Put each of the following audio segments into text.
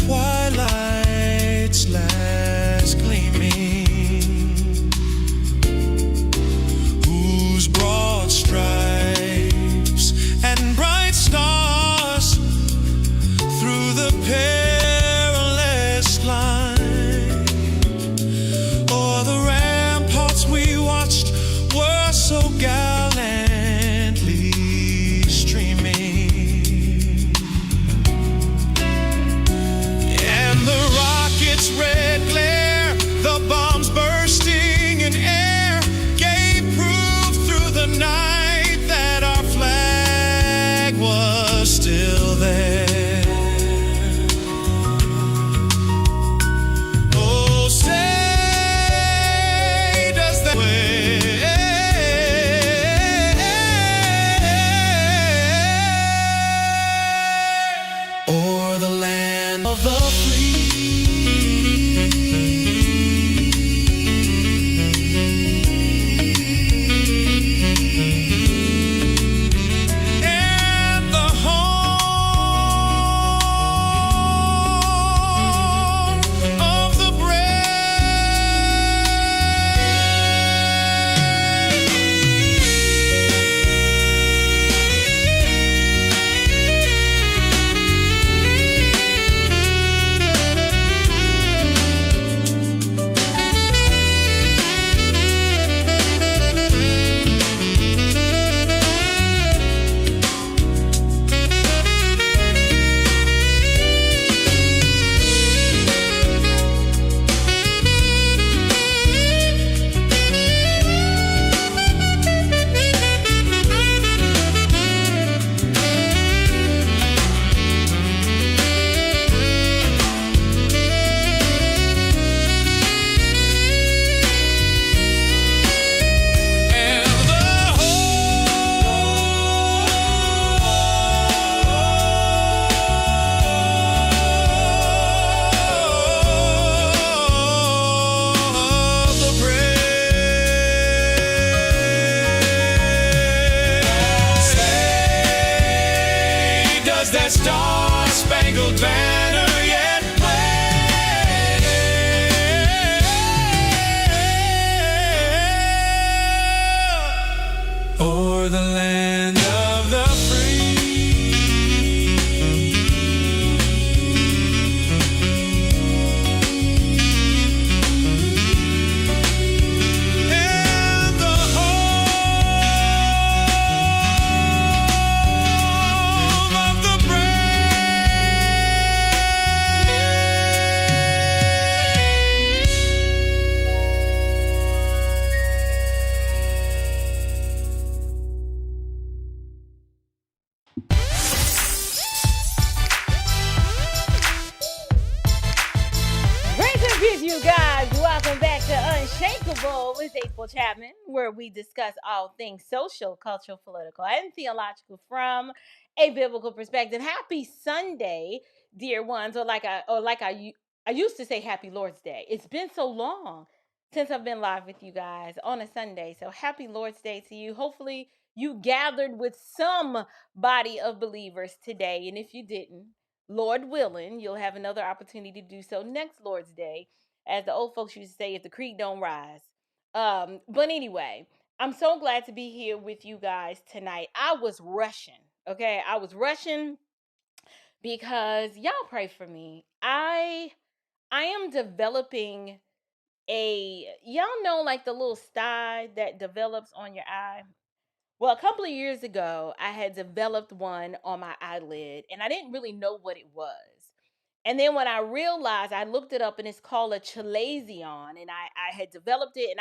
twilight's last gleaming, whose broad stripes and bright stars through the perilous line, o'er the ramparts we watched were so gallantly streaming, and the rocket's red glare, the bombs bursting in air, gave proof through the night that our flag was still there. Oh, say does that o'er the land of the free, and the home of the that star-spangled banner yet wave o'er the land of the free, and the home of the Grace and peace, you guys. Welcome back to Unshakable with April Chapman, where we discuss all things social, cultural, political, and theological from a biblical perspective. Happy Sunday, dear ones, or I used to say Happy Lord's Day. It's been so long since I've been live with you guys on a Sunday. So happy Lord's Day to you. Hopefully you gathered with some body of believers today, and if you didn't, Lord willing, you'll have another opportunity to do so next Lord's Day, as the old folks used to say, if the creek don't rise. But anyway, I'm so glad to be here with you guys tonight. I was rushing, okay? I was rushing because y'all pray for me. I am developing y'all know, like the little sty that develops on your eye. Well, a couple of years ago, I had developed one on my eyelid, and I didn't really know what it was. And then when I realized, I looked it up, and it's called a chalazion, and I had developed it, and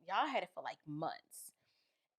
y'all had it for like months.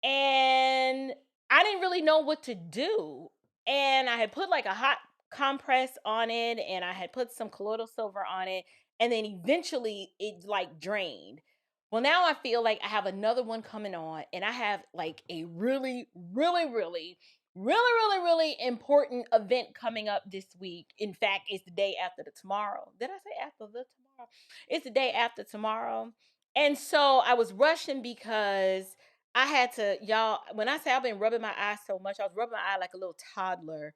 And I didn't really know what to do. And I had put like a hot compress on it, and I had put some colloidal silver on it, and then eventually it like drained. Well, now I feel like I have another one coming on, and I have like a really, really, really, really, really, really important event coming up this week. In fact, it's the day after the tomorrow. Did I say after the tomorrow? It's the day after tomorrow. And so I was rushing because I had to, y'all, when I say I've been rubbing my eye so much, I was rubbing my eye like a little toddler.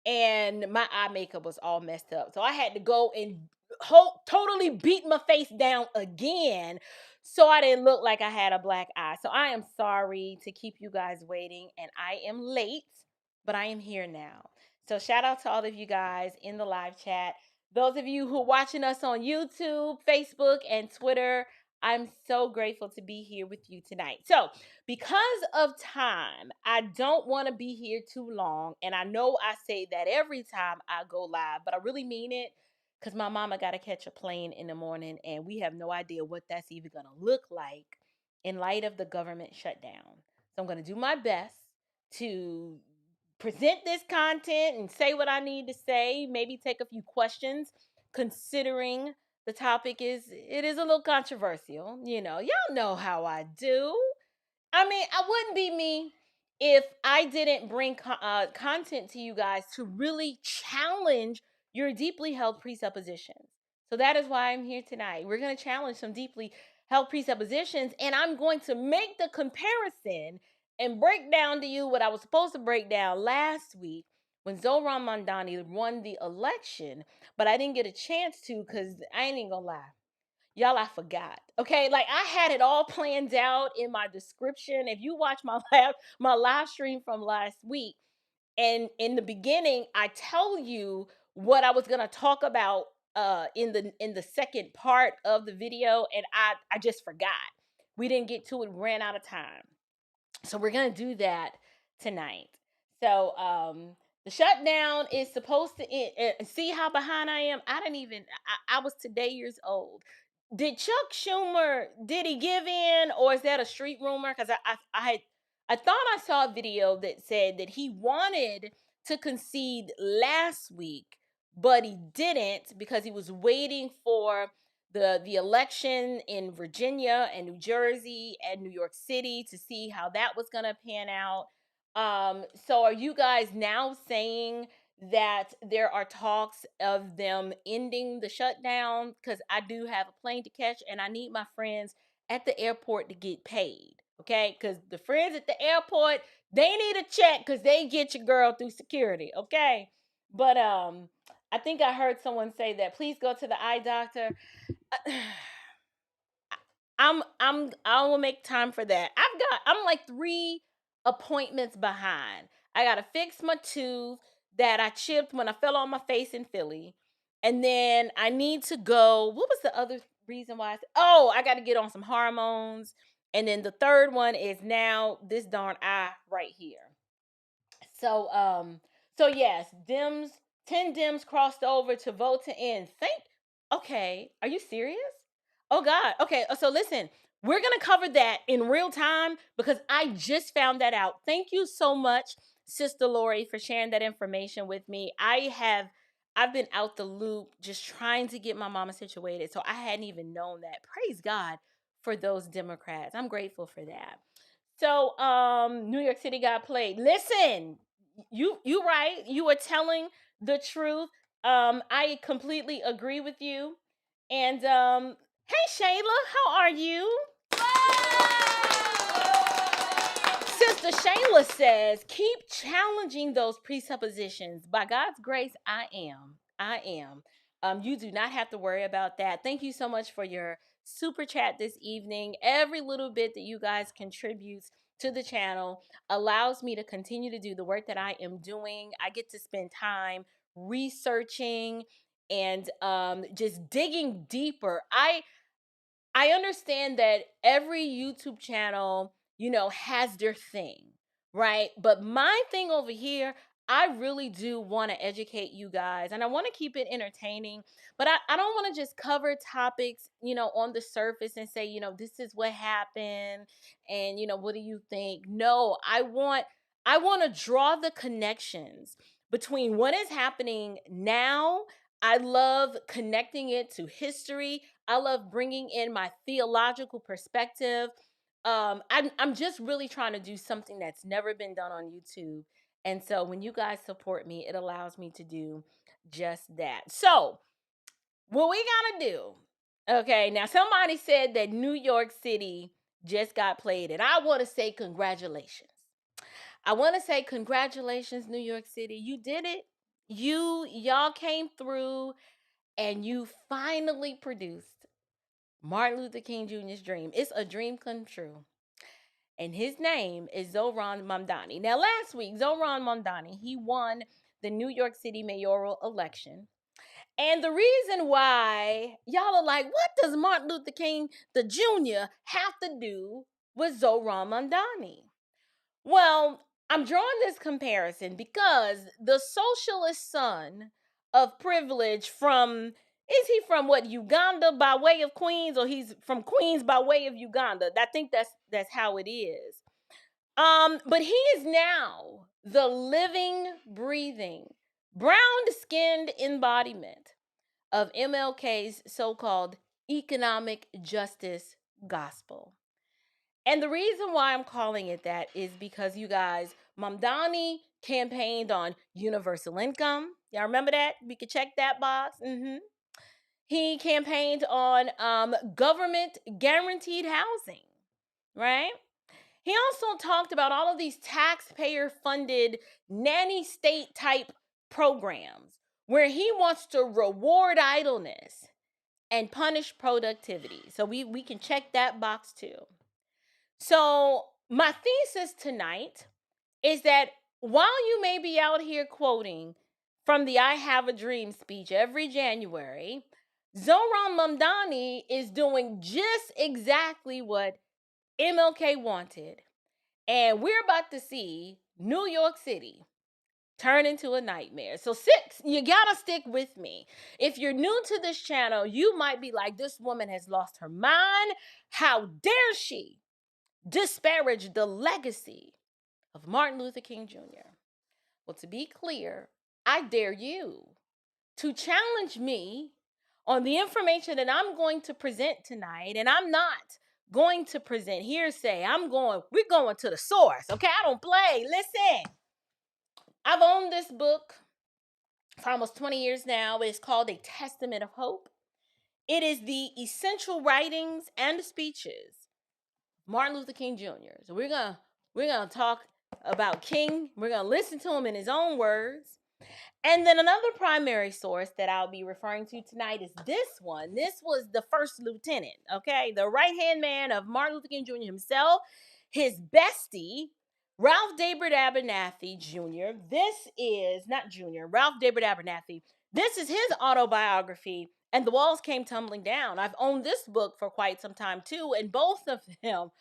and my eye makeup was all messed up. So I had to go and totally beat my face down again so I didn't look like I had a black eye. So I am sorry to keep you guys waiting, and I am late, but I am here now. So shout out to all of you guys in the live chat. Those of you who are watching us on YouTube, Facebook, and Twitter, I'm so grateful to be here with you tonight. So, because of time, I don't want to be here too long. And I know I say that every time I go live, but I really mean it because my mama got to catch a plane in the morning, and we have no idea what that's even going to look like in light of the government shutdown. So, I'm going to do my best to present this content and say what I need to say, maybe take a few questions, considering the topic is a little controversial. Y'all know how I do. I mean, I wouldn't be me if I didn't bring content to you guys to really challenge your deeply held presuppositions. So that is why I'm here tonight. We're going to challenge some deeply held presuppositions, and I'm going to make the comparison and break down to you what I was supposed to break down last week when Zohran Mamdani won the election, but I didn't get a chance to because I ain't even gonna lie. Y'all, I forgot. Okay, like I had it all planned out in my description. If you watch my live stream from last week, and in the beginning, I tell you what I was gonna talk about in the second part of the video, and I just forgot. We didn't get to it, ran out of time. So we're gonna do that tonight. So the shutdown is supposed to end. See how behind I am? I didn't even. I was today years old. Did Chuck Schumer, did he give in, or is that a street rumor? Because I thought I saw a video that said that he wanted to concede last week, but he didn't because he was waiting for the election in Virginia and New Jersey and New York City to see how that was going to pan out. So are you guys now saying that there are talks of them ending the shutdown? Because I do have a plane to catch, and I need my friends at the airport to get paid. Okay, because the friends at the airport, they need a check because they get your girl through security. Okay, but I think I heard someone say that please go to the eye doctor. I will make time for that. I'm like 3 appointments behind. I gotta fix my tooth that I chipped when I fell on my face in Philly. And then I need to go. What was the other reason why I gotta get on some hormones. And then the third one is now this darn eye right here. So yes, Dems, 10 Dems crossed over to vote to end. Okay, are you serious? Oh God. Okay, so listen, we're gonna cover that in real time because I just found that out. Thank you so much, Sister Lori, for sharing that information with me. I've been out the loop just trying to get my mama situated. So I hadn't even known that. Praise God for those Democrats. I'm grateful for that. So New York City got played. Listen, you right. You were telling the truth. I completely agree with you. And hey Shayla, how are you? Sister Shayla says, keep challenging those presuppositions. By God's grace, I am. I am. You do not have to worry about that. Thank you so much for your super chat this evening. Every little bit that you guys contribute to the channel allows me to continue to do the work that I am doing. I get to spend time researching and just digging deeper. I understand that every YouTube channel, has their thing, right? But my thing over here, I really do want to educate you guys, and I want to keep it entertaining, but I don't want to just cover topics, on the surface and say, this is what happened and, what do you think? No, I want to draw the connections between what is happening now. I love connecting it to history. I love bringing in my theological perspective. I'm just really trying to do something that's never been done on YouTube. And so when you guys support me, it allows me to do just that. So what we gotta do, okay, now somebody said that New York City just got played, and I want to say congratulations. I want to say congratulations, New York City. You did it. Y'all came through and you finally produced Martin Luther King Jr.'s dream. It's a dream come true. And his name is Zohran Mamdani. Now, last week, Zohran Mamdani, he won the New York City mayoral election. And the reason why y'all are like, what does Martin Luther King the Jr. have to do with Zohran Mamdani? Well, I'm drawing this comparison because the socialist son of privilege is he from what, Uganda by way of Queens, or he's from Queens by way of Uganda? I think that's how it is. But he is now the living, breathing, brown-skinned embodiment of MLK's so-called economic justice gospel. And the reason why I'm calling it that is because, you guys, Mamdani campaigned on universal income. Y'all remember that? We could check that box. He campaigned on government guaranteed housing, right? He also talked about all of these taxpayer funded nanny state type programs where he wants to reward idleness and punish productivity. So we can check that box too. So my thesis tonight is that while you may be out here quoting from the I Have a Dream speech every January, Zohran Mamdani is doing just exactly what MLK wanted. And we're about to see New York City turn into a nightmare. So you gotta stick with me. If you're new to this channel, you might be like, this woman has lost her mind. How dare she disparage the legacy of Martin Luther King Jr.? Well, to be clear, I dare you to challenge me on the information that I'm going to present tonight. And I'm not going to present hearsay. We're going to the source, okay? I don't play. Listen, I've owned this book for almost 20 years now. It's called A Testament of Hope. It is the essential writings and speeches of Martin Luther King Jr. So we're gonna talk about King. We're gonna listen to him in his own words. And then another primary source that I'll be referring to tonight is this one. This was the first lieutenant, okay? The right-hand man of Martin Luther King Jr. himself, his bestie, Ralph David Abernathy Jr. Ralph David Abernathy. This is his autobiography, and the walls came tumbling down. I've owned this book for quite some time too, and both of them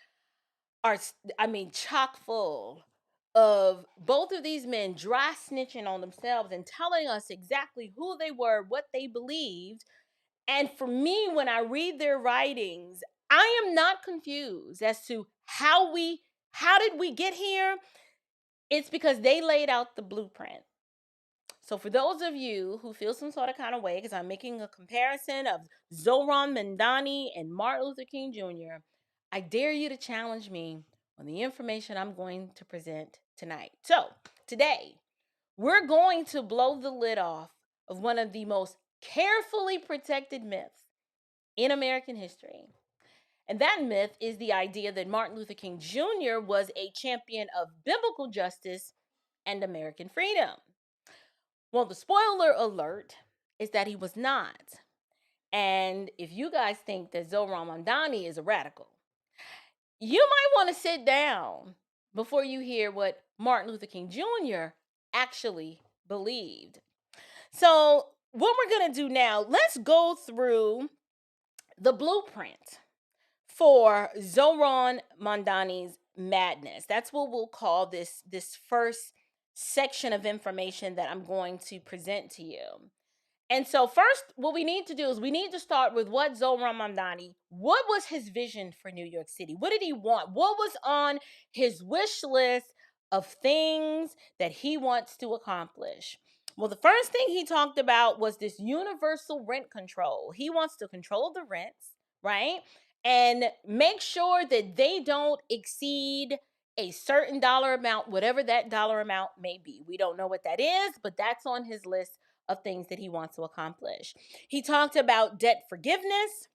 are, chock full of both of these men dry snitching on themselves and telling us exactly who they were, what they believed. And for me, when I read their writings, I am not confused as to how did we get here? It's because they laid out the blueprint. So for those of you who feel some sort of kind of way, because I'm making a comparison of Zohran Mamdani and Martin Luther King Jr., I dare you to challenge me on the information I'm going to present tonight. So today, we're going to blow the lid off of one of the most carefully protected myths in American history. And that myth is the idea that Martin Luther King Jr. was a champion of biblical justice and American freedom. Well, the spoiler alert is that he was not. And if you guys think that Zohran Mamdani is a radical, you might want to sit down before you hear what Martin Luther King Jr. actually believed. So what we're going to do now, let's go through the blueprint for Zohran Mamdani's madness. That's what we'll call this first section of information that I'm going to present to you. And so first, what we need to do is we need to start with what Zohran Mamdani, what was his vision for New York City? What did he want? What was on his wish list of things that he wants to accomplish? Well, the first thing he talked about was this universal rent control. He wants to control the rents, right? And make sure that they don't exceed a certain dollar amount, whatever that dollar amount may be. We don't know what that is, but that's on his list of things that he wants to accomplish. He talked about debt forgiveness.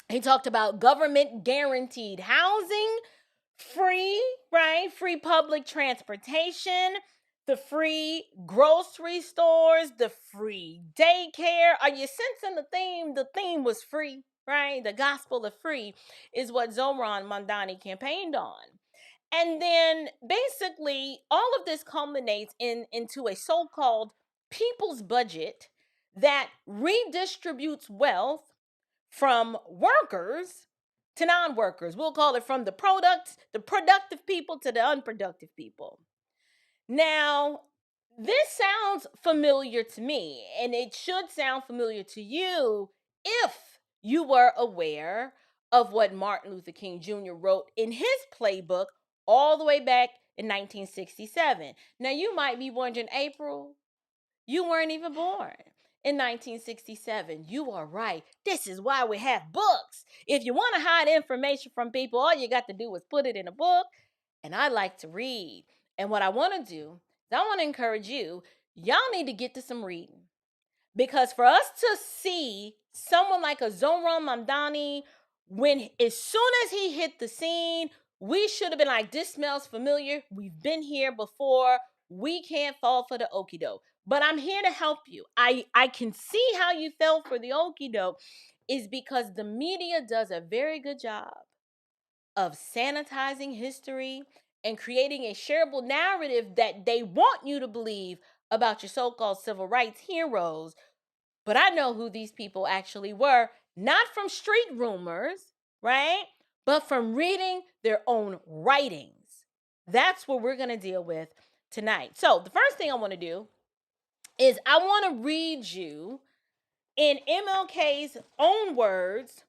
He talked about government guaranteed housing, free public transportation, the free grocery stores, the free daycare. Are you sensing the theme? The theme was free, right? The gospel of free is what Zohran Mamdani campaigned on. And then basically all of this culminates into a so-called people's budget that redistributes wealth from workers to non-workers. We'll call it from the productive people to the unproductive people. Now, this sounds familiar to me, and it should sound familiar to you if you were aware of what Martin Luther King Jr. wrote in his playbook all the way back in 1967. Now, you might be wondering, April, you weren't even born in 1967. You are right. This is why we have books. If you want to hide information from people, all you got to do is put it in a book. And I like to read. And what I want to do is I want to encourage you, y'all need to get to some reading. Because for us to see someone like a Zohran Mamdani, when as soon as he hit the scene, we should have been like, this smells familiar. We've been here before. We can't fall for the okie doke. But I'm here to help you. I can see how you fell for the okie doke is because the media does a very good job of sanitizing history and creating a shareable narrative that they want you to believe about your so-called civil rights heroes. But I know who these people actually were, not from street rumors, right? But from reading their own writings. That's what we're going to deal with tonight. So the first thing I want to do is I want to read you in MLK's own words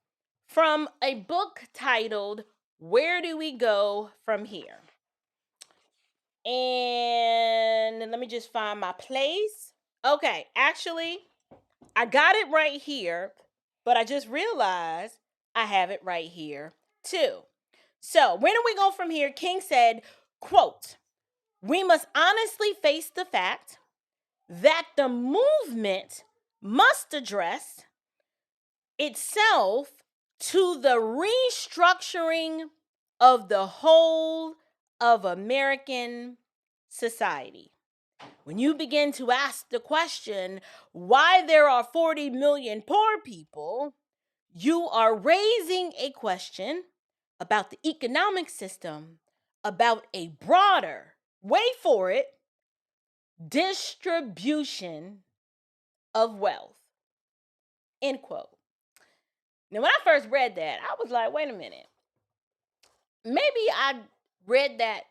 from a book titled Where Do We Go From Here? And let me just find my place. Okay, actually, I got it right here, but I just realized I have it right here too. So, where do we go from here? King said, quote, "We must honestly face the fact that the movement must address itself to the restructuring of the whole of American society. When you begin to ask the question why there are 40 million poor people, you are raising a question about the economic system, about a broader, wait for it, distribution of wealth." End quote. Now, when I first read that, I was like, wait a minute. Maybe I read that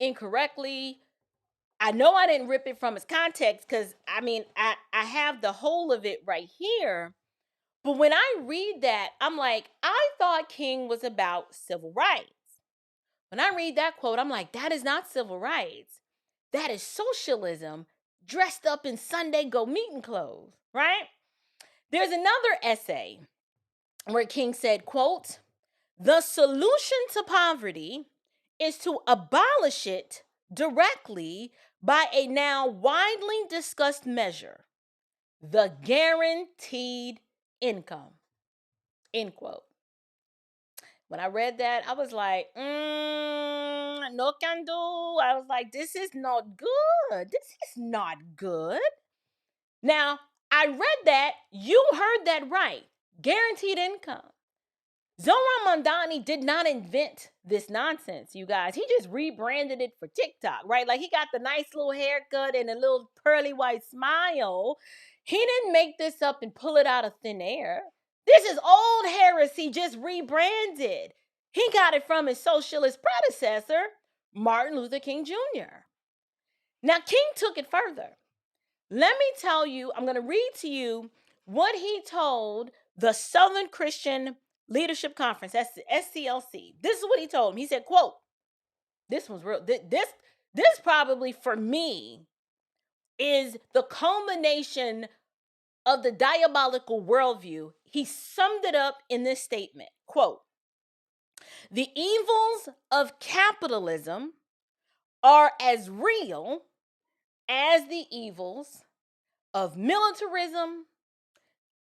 incorrectly. I know I didn't rip it from its context because, I have the whole of it right here. But when I read that, I'm like, I thought King was about civil rights. When I read that quote, I'm like, that is not civil rights. That is socialism dressed up in Sunday go meeting clothes, right? There's another essay where King said, quote, "The solution to poverty is to abolish it directly by a now widely discussed measure, the guaranteed income." End quote. When I read that, I was like, no can do. I was like, this is not good. This is not good. Now, I read that. You heard that right. Guaranteed income. Zohran Mamdani did not invent this nonsense, you guys. He just rebranded it for TikTok, right? Like he got the nice little haircut and a little pearly white smile. He didn't make this up and pull it out of thin air. This is old heresy just rebranded. He got it from his socialist predecessor, Martin Luther King Jr. Now, King took it further. Let me tell you, I'm going to read to you what he told the Southern Christian Leadership Conference, that's the SCLC. This is what he told him. He said, quote, this was real. This probably for me is the culmination of the diabolical worldview. He summed it up in this statement, quote, "The evils of capitalism are as real as the evils of militarism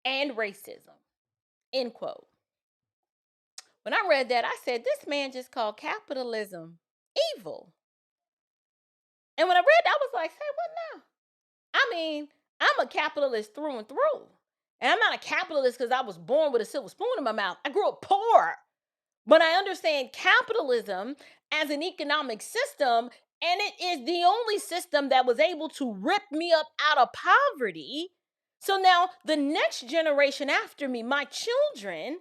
and racism." End quote. When I read that, I said, this man just called capitalism evil. And when I read that, I was like, say what now? I mean, I'm a capitalist through and through. And I'm not a capitalist because I was born with a silver spoon in my mouth. I grew up poor. But I understand capitalism as an economic system, and it is the only system that was able to rip me up out of poverty. So now the next generation after me, my children,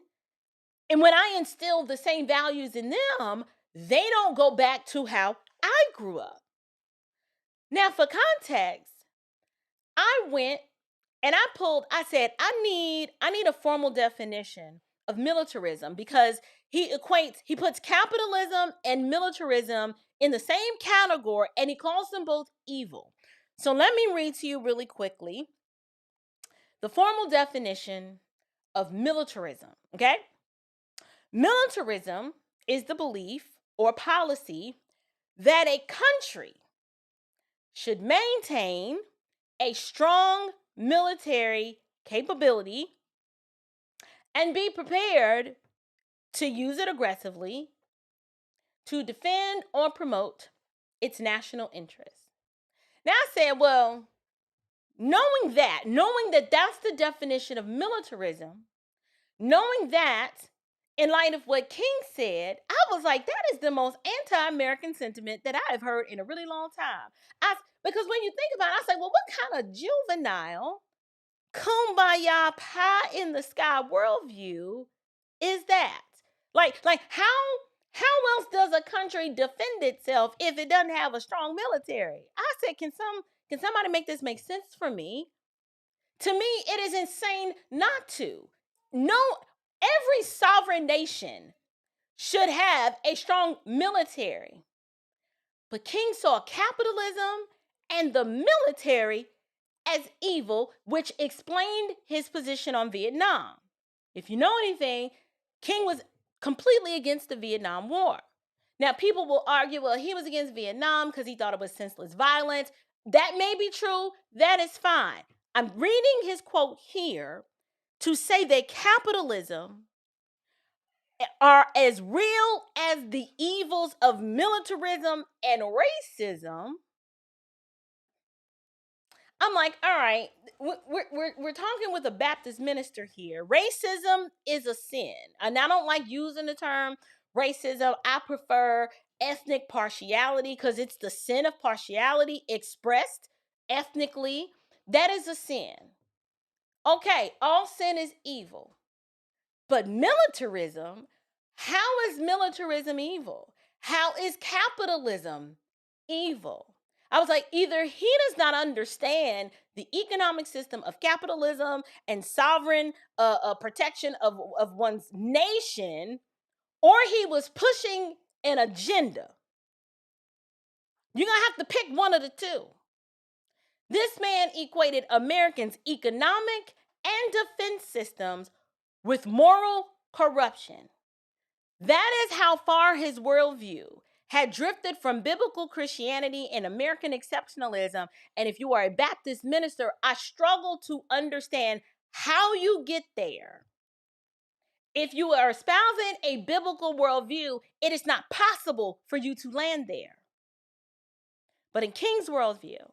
and when I instill the same values in them, they don't go back to how I grew up. Now, for context, I went and I said, I need a formal definition of militarism because he puts capitalism and militarism in the same category and he calls them both evil. So let me read to you really quickly the formal definition of militarism, okay? Militarism is the belief or policy that a country should maintain a strong military capability and be prepared to use it aggressively to defend or promote its national interests. Now I said, well, knowing that that's the definition of militarism, knowing that in light of what King said, I was like, that is the most anti-American sentiment that I have heard in a really long time. Because when you think about it, I say, well, what kind of juvenile kumbaya pie in the sky worldview is that? Like how else does a country defend itself if it doesn't have a strong military? I said, can somebody make this make sense for me? To me, it is insane not to. No, every sovereign nation should have a strong military. But King saw capitalism and the military as evil, which explained his position on Vietnam. If you know anything, King was completely against the Vietnam War. Now, people will argue, well, he was against Vietnam because he thought it was senseless violence. That may be true. That is fine. I'm reading his quote here to say that capitalism are as real as the evils of militarism and racism. I'm like, all right, we're talking with a Baptist minister here. Racism is a sin. And I don't like using the term racism. I prefer ethnic partiality because it's the sin of partiality expressed ethnically. That is a sin. Okay, all sin is evil. But militarism, how is militarism evil? How is capitalism evil? I was like, either he does not understand the economic system of capitalism and sovereign protection of one's nation, or he was pushing an agenda. You're going to have to pick one of the two. This man equated Americans' economic and defense systems with moral corruption. That is how far his worldview had drifted from biblical Christianity and American exceptionalism. And if you are a Baptist minister, I struggle to understand how you get there. If you are espousing a biblical worldview, it is not possible for you to land there. But in King's worldview,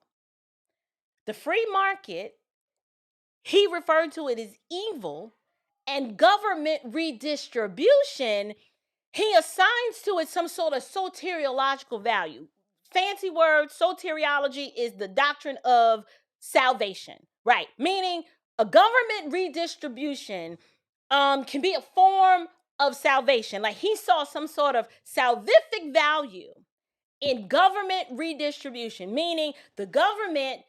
the free market, he referred to it as evil, and government redistribution, he assigns to it some sort of soteriological value. Fancy word, soteriology is the doctrine of salvation, right? Meaning a government redistribution can be a form of salvation. Like he saw some sort of salvific value in government redistribution, meaning the government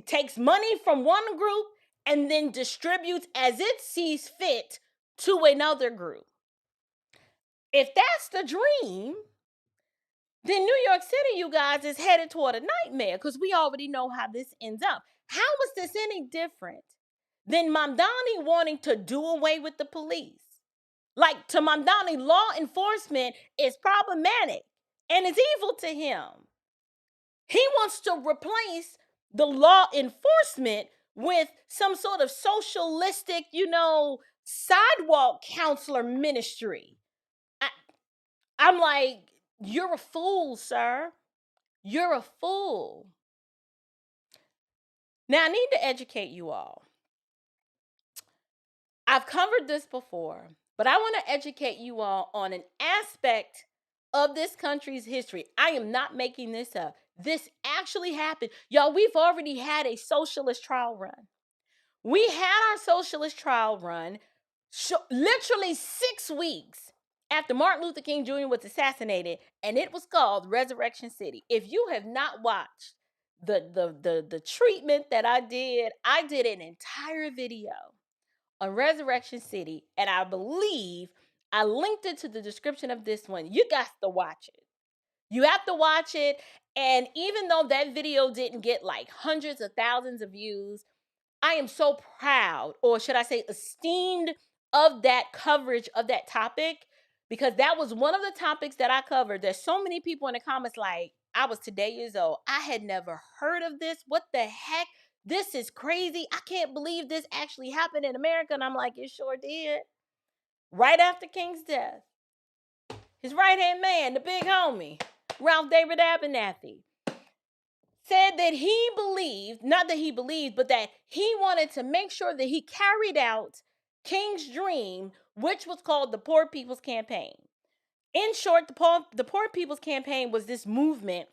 takes money from one group and then distributes as it sees fit to another group. If that's the dream, then New York City, you guys, is headed toward a nightmare because we already know how this ends up. How is this any different than Mamdani wanting to do away with the police? Like, to Mamdani, law enforcement is problematic and it's evil to him. He wants to replace the law enforcement with some sort of socialistic, sidewalk counselor ministry. I'm like, you're a fool, sir. you're a fool. Now, I need to educate you all. I've covered this before, but I want to educate you all on an aspect of this country's history. I am not making this up. This actually happened. Y'all, we've already had a socialist trial run. We had our socialist trial run literally 6 weeks after Martin Luther King Jr. was assassinated, and it was called Resurrection City. If you have not watched the treatment that I did an entire video on Resurrection City, and I believe I linked it to the description of this one. You got to watch it. You have to watch it. And even though that video didn't get like hundreds of thousands of views, I am so proud, or should I say esteemed, of that coverage of that topic, because that was one of the topics that I covered. There's so many people in the comments like, I was today years old. I had never heard of this. What the heck? This is crazy. I can't believe this actually happened in America. And I'm like, it sure did. Right after King's death, his right-hand man, the big homie, Ralph David Abernathy, said that he believed, not that he believed, but that he wanted to make sure that he carried out King's dream, which was called the Poor People's Campaign. In short, the Poor People's Campaign was this movement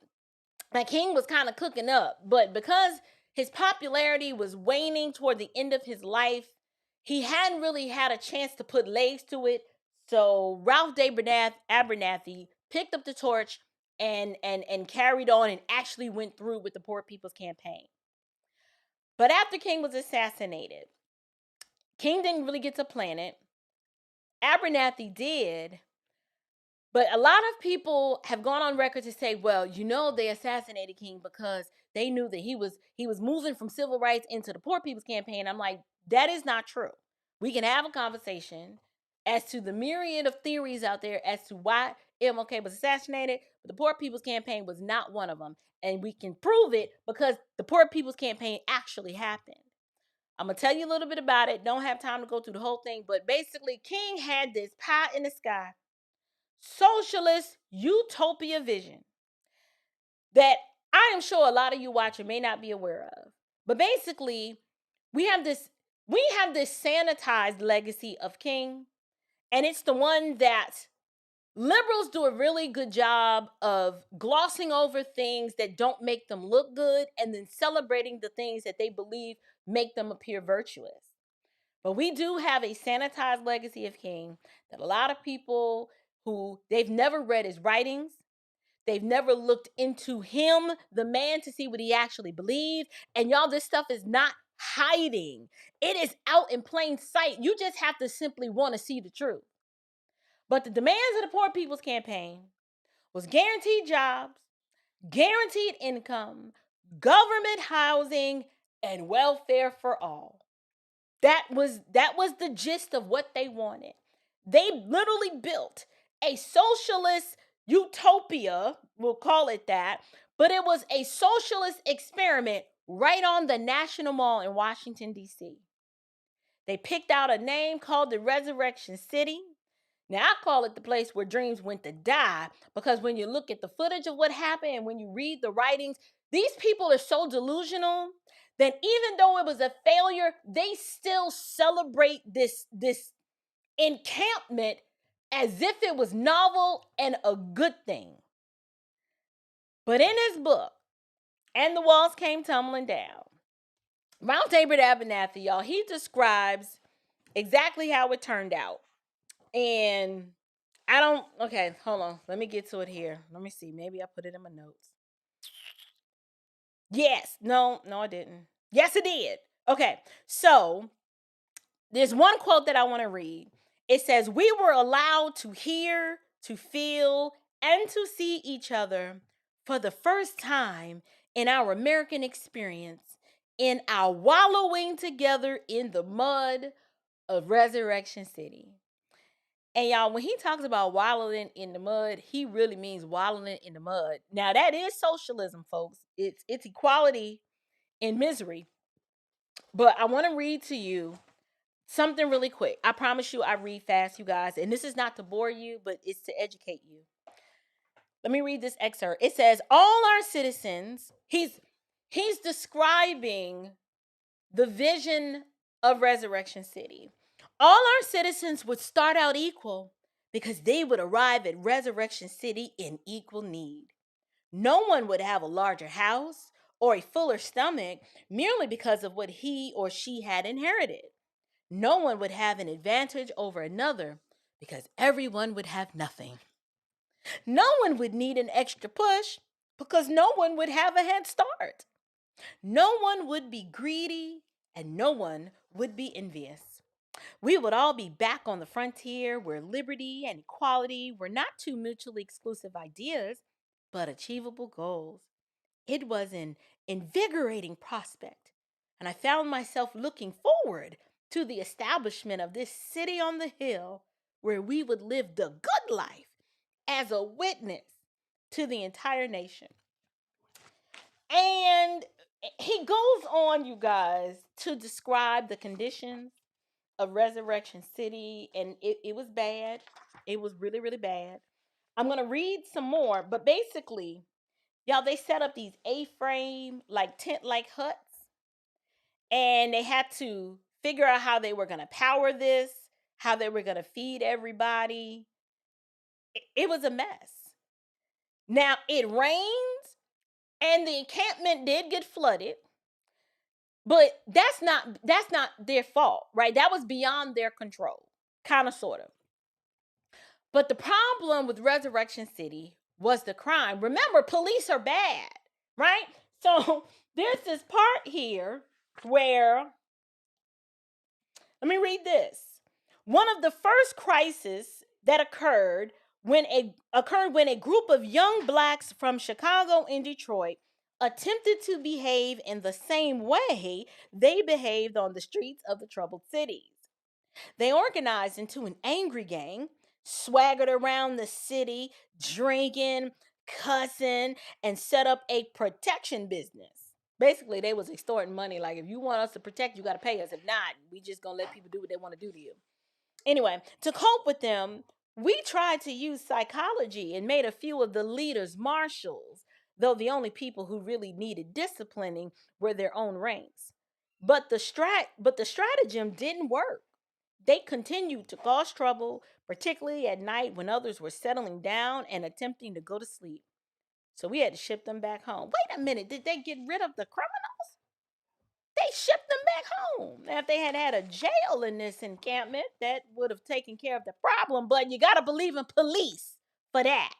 that King was kind of cooking up, but because his popularity was waning toward the end of his life, he hadn't really had a chance to put legs to it. So Ralph David Abernathy picked up the torch and carried on and actually went through with the Poor People's Campaign. But after King was assassinated, King didn't really get to plan it. Abernathy did. But a lot of people have gone on record to say, well, they assassinated King because they knew that he was moving from civil rights into the Poor People's Campaign. I'm like, that is not true. We can have a conversation as to the myriad of theories out there as to why MLK was assassinated, but the Poor People's Campaign was not one of them. And we can prove it because the Poor People's Campaign actually happened. I'm going to tell you a little bit about it. Don't have time to go through the whole thing, but basically King had this pie in the sky socialist utopia vision that I am sure a lot of you watching may not be aware of. But basically, we have this sanitized legacy of King, and it's the one that liberals do a really good job of glossing over things that don't make them look good and then celebrating the things that they believe make them appear virtuous. But we do have a sanitized legacy of King that a lot of people who they've never read his writings, they've never looked into him, the man, to see what he actually believed. And y'all, this stuff is not hiding. It is out in plain sight. You just have to simply want to see the truth. But the demands of the Poor People's Campaign was guaranteed jobs, guaranteed income, government housing, and welfare for all. That was the gist of what they wanted. They literally built a socialist utopia, we'll call it that, but it was a socialist experiment right on the National Mall in Washington, D.C. They picked out a name called the Resurrection City. Now, I call it the place where dreams went to die, because when you look at the footage of what happened and when you read the writings, these people are so delusional that even though it was a failure, they still celebrate this encampment as if it was novel and a good thing. But in his book, And the Walls Came Tumbling Down, Ralph David Abernathy, y'all, he describes exactly how it turned out. And okay, hold on. Let me get to it here. Let me see. Maybe I put it in my notes. Yes. No, I didn't. Yes, it did. Okay. So there's one quote that I want to read. It says, "We were allowed to hear, to feel, and to see each other for the first time in our American experience, in our wallowing together in the mud of Resurrection City." And y'all, when he talks about wallowing in the mud, he really means wallowing in the mud. Now, that is socialism, folks. It's equality in misery. But I want to read to you something really quick. I promise you I read fast, you guys. And this is not to bore you, but it's to educate you. Let me read this excerpt. It says, all our citizens, he's describing the vision of Resurrection City. All our citizens would start out equal because they would arrive at Resurrection City in equal need. No one would have a larger house or a fuller stomach merely because of what he or she had inherited. No one would have an advantage over another because everyone would have nothing. No one would need an extra push because no one would have a head start. No one would be greedy and no one would be envious. We would all be back on the frontier where liberty and equality were not two mutually exclusive ideas, but achievable goals. It was an invigorating prospect, and I found myself looking forward to the establishment of this city on the hill where we would live the good life as a witness to the entire nation. And he goes on, you guys, to describe the conditions of Resurrection City, and it was bad. It was really, really bad. I'm going to read some more, but basically, y'all, they set up these A-frame, like tent-like huts, and they had to figure out how they were going to power this, how they were going to feed everybody. It was a mess. Now, it rained, and the encampment did get flooded, but that's not their fault, right? That was beyond their control, kind of, sort of. But the problem with Resurrection City was the crime. Remember, police are bad, right? So there's this part here where, let me read this. One of the first crises that occurred when a group of young blacks from Chicago and Detroit attempted to behave in the same way they behaved on the streets of the troubled cities. They organized into an angry gang, swaggered around the city, drinking, cussing, and set up a protection business. Basically, they was extorting money. Like, if you want us to protect, you got to pay us. If not, we just going to let people do what they want to do to you. Anyway, to cope with them, we tried to use psychology and made a few of the leaders marshals, though the only people who really needed disciplining were their own ranks. But the stratagem didn't work. They continued to cause trouble, particularly at night when others were settling down and attempting to go to sleep. So we had to ship them back home. Wait a minute, did they get rid of the criminals? They shipped them back home. Now, if they had had a jail in this encampment, that would have taken care of the problem, but you got to believe in police for that.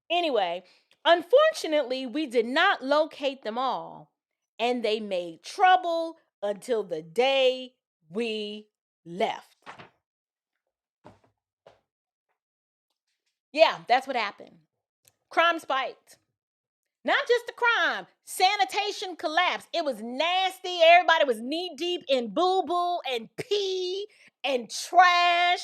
Anyway, unfortunately, we did not locate them all, and they made trouble until the day we left. Yeah, that's what happened. Crime spiked. Not just the crime, sanitation collapsed. It was nasty. Everybody was knee deep in boo-boo and pee and trash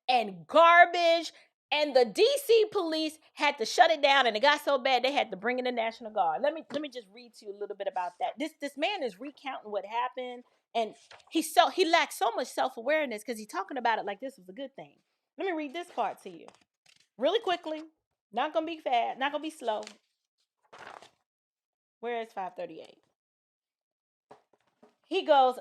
and garbage. And the DC police had to shut it down, and it got so bad they had to bring in the National Guard. Let me just read to you a little bit about that. This man is recounting what happened, and he lacked so much self-awareness because he's talking about it like this was a good thing. Let me read this part to you really quickly. Not gonna be fast, not gonna be slow. Where is 538? He goes,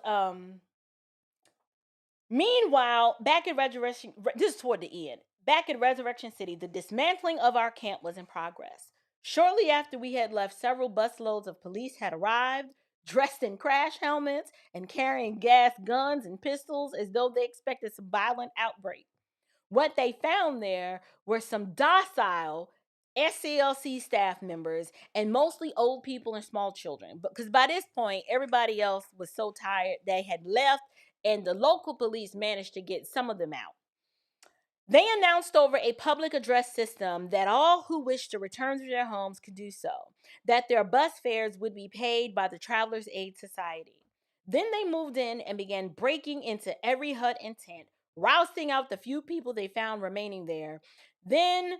meanwhile, back at Resurrection, this is toward the end. Back at Resurrection City, the dismantling of our camp was in progress. Shortly after we had left, several busloads of police had arrived, dressed in crash helmets and carrying gas guns and pistols as though they expected some violent outbreak. What they found there were some docile SCLC staff members and mostly old people and small children. Because by this point, everybody else was so tired they had left, and the local police managed to get some of them out. They announced over a public address system that all who wished to return to their homes could do so, that their bus fares would be paid by the Travelers Aid Society. Then they moved in and began breaking into every hut and tent, rousting out the few people they found remaining there. Then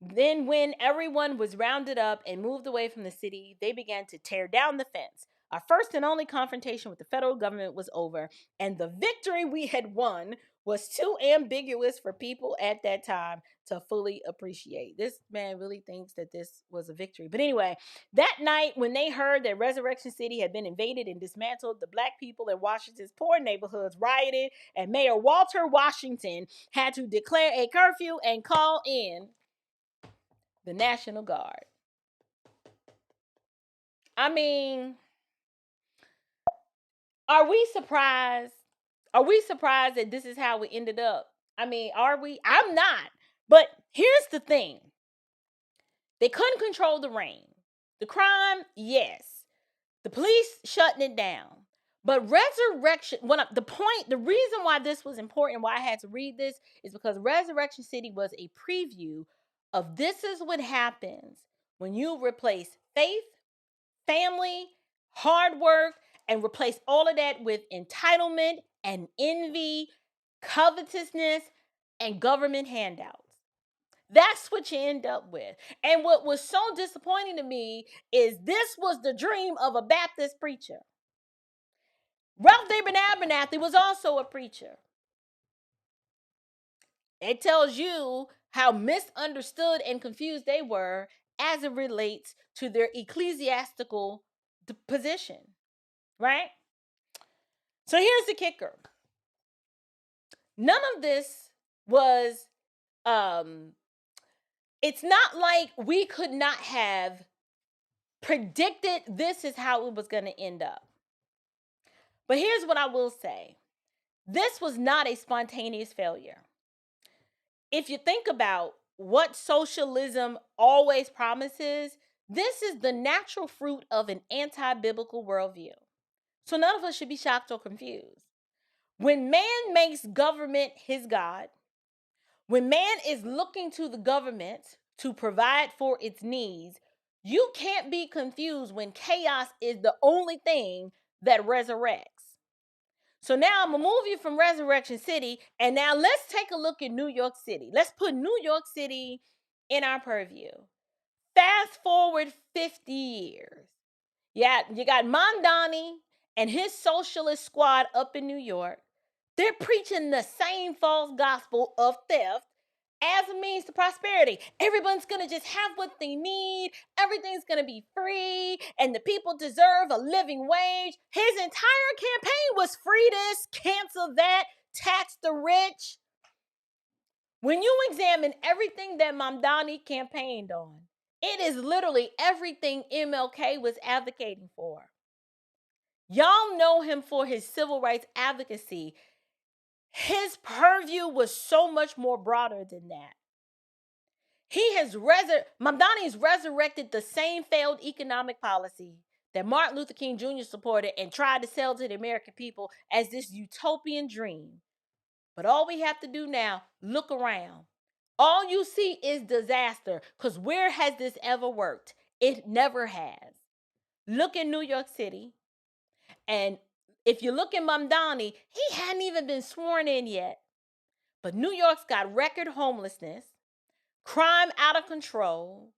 when everyone was rounded up and moved away from the city, they began to tear down the fence. Our first and only confrontation with the federal government was over, and the victory we had won was too ambiguous for people at that time to fully appreciate. This man really thinks that this was a victory. But anyway, that night when they heard that Resurrection City had been invaded and dismantled, the black people in Washington's poor neighborhoods rioted, and Mayor Walter Washington had to declare a curfew and call in the National Guard. I mean, are we surprised? Are we surprised that this is how we ended up? I mean, are we? I'm not. But here's the thing. They couldn't control the rain. The crime, yes. The police shutting it down. But resurrection, the reason why this was important, why I had to read this, is because Resurrection City was a preview of this is what happens when you replace faith, family, hard work, and replace all of that with entitlement and envy, covetousness, and government handouts. That's what you end up with. And what was so disappointing to me is this was the dream of a Baptist preacher. Ralph David Abernathy was also a preacher. It tells you how misunderstood and confused they were as it relates to their ecclesiastical position, right? So here's the kicker. None of this was, it's not like we could not have predicted this is how it was going to end up. But here's what I will say. This was not a spontaneous failure. If you think about what socialism always promises, this is the natural fruit of an anti-biblical worldview. So none of us should be shocked or confused. When man makes government his God, when man is looking to the government to provide for its needs, you can't be confused when chaos is the only thing that resurrects. So now I'm going to move you from Resurrection City, and now let's take a look at New York City. Let's put New York City in our purview. Fast forward 50 years. Yeah, you got Mamdani and his socialist squad up in New York. They're preaching the same false gospel of theft as a means to prosperity. Everyone's going to just have what they need. Everything's going to be free. And the people deserve a living wage. His entire campaign was free this, cancel that, tax the rich. When you examine everything that Mamdani campaigned on, it is literally everything MLK was advocating for. Y'all know him for his civil rights advocacy. His purview was so much more broader than that. Mamdani has resurrected the same failed economic policy that Martin Luther King Jr. supported and tried to sell to the American people as this utopian dream. But all we have to do now, look around. All you see is disaster, because where has this ever worked? It never has. Look in New York City, and if you look at Mamdani, he hadn't even been sworn in yet. But New York's got record homelessness, crime out of control,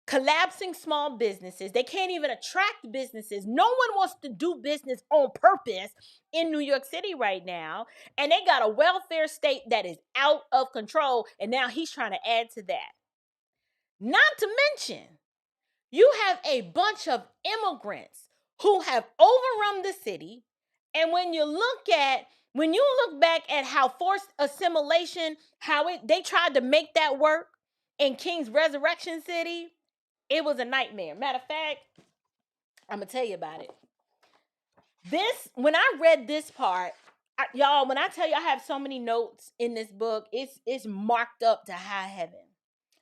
collapsing small businesses. They can't even attract businesses. No one wants to do business on purpose in New York City right now. And they got a welfare state that is out of control. And now he's trying to add to that. Not to mention, you have a bunch of immigrants who have overrun the city. And when you look back at how forced assimilation, they tried to make that work in King's Resurrection City, it was a nightmare. Matter of fact, I'm going to tell you about it. When I read this part, y'all, when I tell you I have so many notes in this book, it's marked up to high heaven.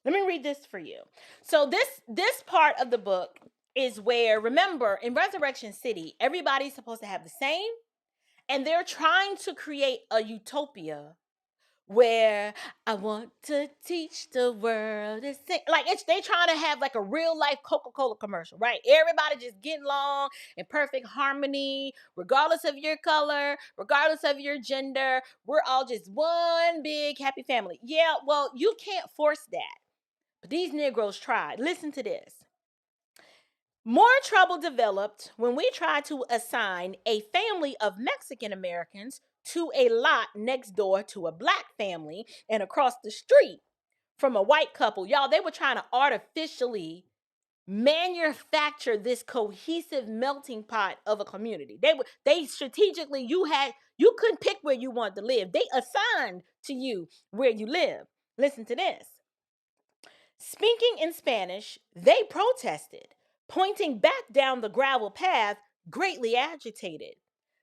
Let me read this for you. So this part of the book is where, remember, in Resurrection City, everybody's supposed to have the same, and they're trying to create a utopia where I want to teach the world to sing. Like, they trying to have like a real life Coca-Cola commercial, right? Everybody just getting along in perfect harmony, regardless of your color, regardless of your gender. We're all just one big happy family. Yeah, well, you can't force that. But these Negroes tried. Listen to this. More trouble developed when we tried to assign a family of Mexican Americans to a lot next door to a black family and across the street from a white couple. Y'all, they were trying to artificially manufacture this cohesive melting pot of a community. They strategically, you couldn't pick where you wanted to live. They assigned to you where you live. Listen to this. Speaking in Spanish, they protested, pointing back down the gravel path, greatly agitated.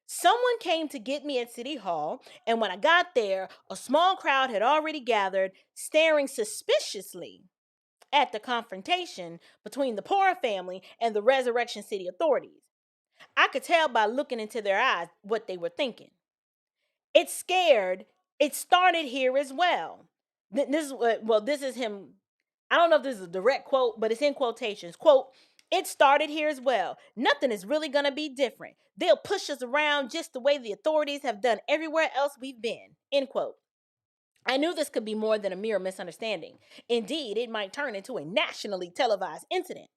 Someone came to get me at City Hall, and when I got there, a small crowd had already gathered, staring suspiciously at the confrontation between the poor family and the Resurrection City authorities. I could tell by looking into their eyes what they were thinking. It's scared. It started here as well. This is him. I don't know if this is a direct quote, but it's in quotations. Quote, it started here as well. Nothing is really going to be different. They'll push us around just the way the authorities have done everywhere else we've been. End quote. I knew this could be more than a mere misunderstanding. Indeed, it might turn into a nationally televised incident.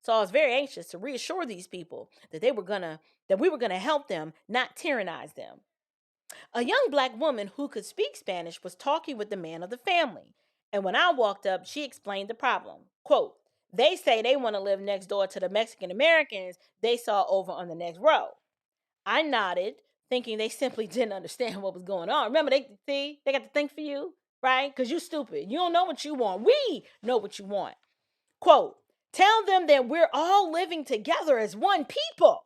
So I was very anxious to reassure these people that we were gonna help them, not tyrannize them. A young black woman who could speak Spanish was talking with the man of the family. And when I walked up, she explained the problem. Quote, they say they want to live next door to the Mexican Americans they saw over on the next row. I nodded, thinking they simply didn't understand what was going on. Remember, they got to think for you, right? Because you're stupid. You don't know what you want. We know what you want. Quote, tell them that we're all living together as one people.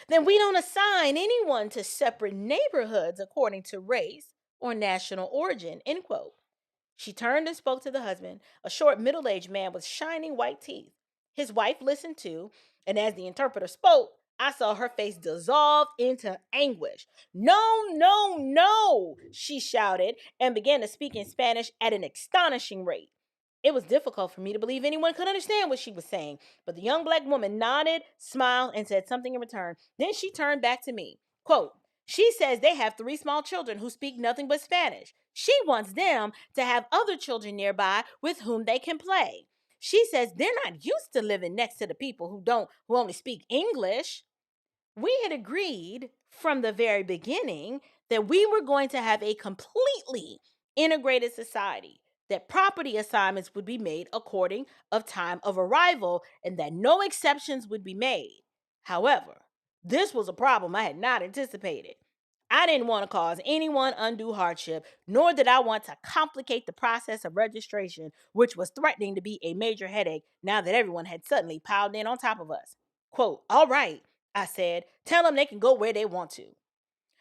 Then we don't assign anyone to separate neighborhoods according to race or national origin, end quote. She turned and spoke to the husband, a short middle-aged man with shining white teeth. His wife listened too, and as the interpreter spoke, I saw her face dissolve into anguish. No, no, no, she shouted and began to speak in Spanish at an astonishing rate. It was difficult for me to believe anyone could understand what she was saying, but the young black woman nodded, smiled, and said something in return. Then she turned back to me. Quote, she says they have 3 small children who speak nothing but Spanish. She wants them to have other children nearby with whom they can play. She says they're not used to living next to the people who only speak English. We had agreed from the very beginning that we were going to have a completely integrated society, that property assignments would be made according of time of arrival and that no exceptions would be made. However, this was a problem I had not anticipated. I didn't want to cause anyone undue hardship, nor did I want to complicate the process of registration, which was threatening to be a major headache now that everyone had suddenly piled in on top of us. Quote, all right, I said, tell them they can go where they want to.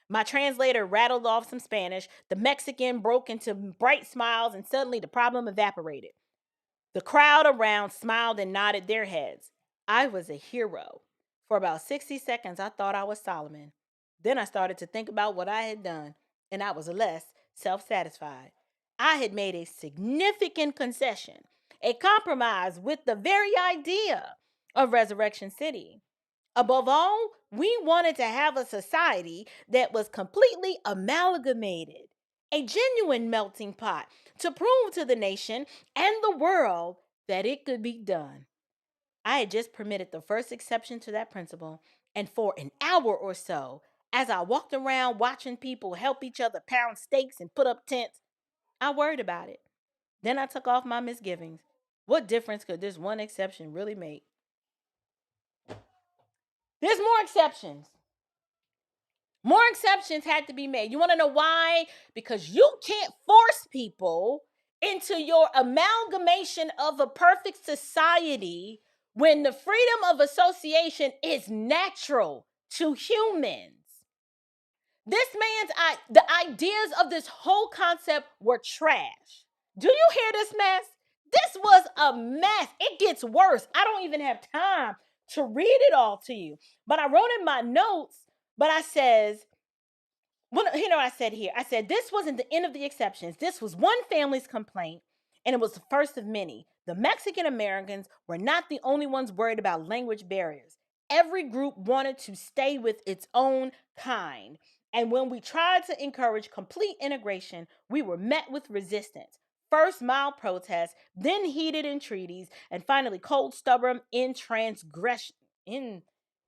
My translator rattled off some Spanish. The Mexican broke into bright smiles, and suddenly the problem evaporated. The crowd around smiled and nodded their heads. I was a hero. For about 60 seconds, I thought I was Solomon. Then I started to think about what I had done, and I was less self-satisfied. I had made a significant concession, a compromise with the very idea of Resurrection City. Above all, we wanted to have a society that was completely amalgamated, a genuine melting pot to prove to the nation and the world that it could be done. I had just permitted the first exception to that principle, and for an hour or so, as I walked around watching people help each other pound steaks and put up tents, I worried about it. Then I took off my misgivings. What difference could this one exception really make? There's more exceptions. More exceptions had to be made. You want to know why? Because you can't force people into your amalgamation of a perfect society when the freedom of association is natural to humans. The ideas of this whole concept were trash. Do you hear this mess? This was a mess. It gets worse. I don't even have time to read it all to you. But I wrote in my notes, but I says, I said here, I said, this wasn't the end of the exceptions. This was one family's complaint, and it was the first of many. The Mexican Americans were not the only ones worried about language barriers. Every group wanted to stay with its own kind. And when we tried to encourage complete integration, we were met with resistance. First mild protests, then heated entreaties, and finally cold, stubborn in transgression.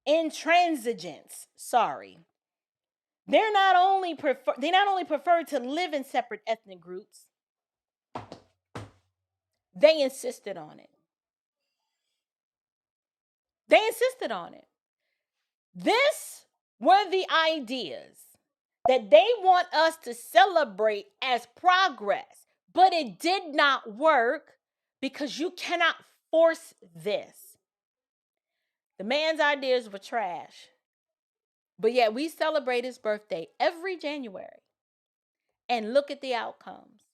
intransigence. Sorry. They not only prefer to live in separate ethnic groups, they insisted on it. They insisted on it. This were the ideas that they want us to celebrate as progress, but it did not work because you cannot force this. The man's ideas were trash, but yet we celebrate his birthday every January. And look at the outcomes.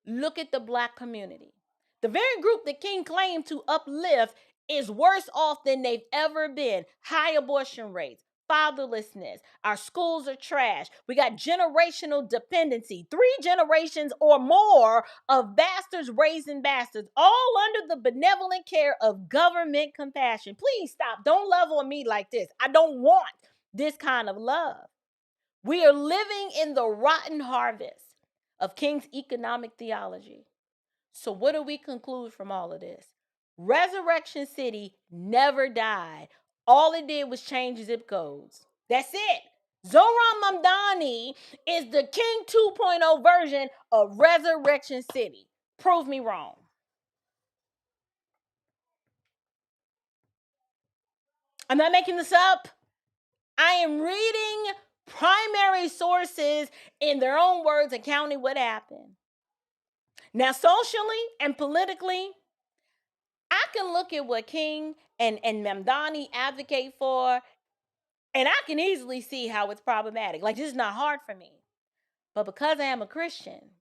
Look at the Black community. The very group that King claimed to uplift is worse off than they've ever been. High abortion rates, fatherlessness, our schools are trash. We got generational dependency, 3 generations or more of bastards raising bastards, all under the benevolent care of government compassion. Please stop. Don't love on me like this. I don't want this kind of love. We are living in the rotten harvest of King's economic theology. So what do we conclude from all of this? Resurrection City never died. All it did was change zip codes. That's it. Zohran Mamdani is the King 2.0 version of Resurrection City. Prove me wrong. I'm not making this up. I am reading primary sources in their own words accounting what happened. Now, socially and politically, I can look at what King and Mamdani advocate for, and I can easily see how it's problematic. Like, this is not hard for me. But because I am a Christian,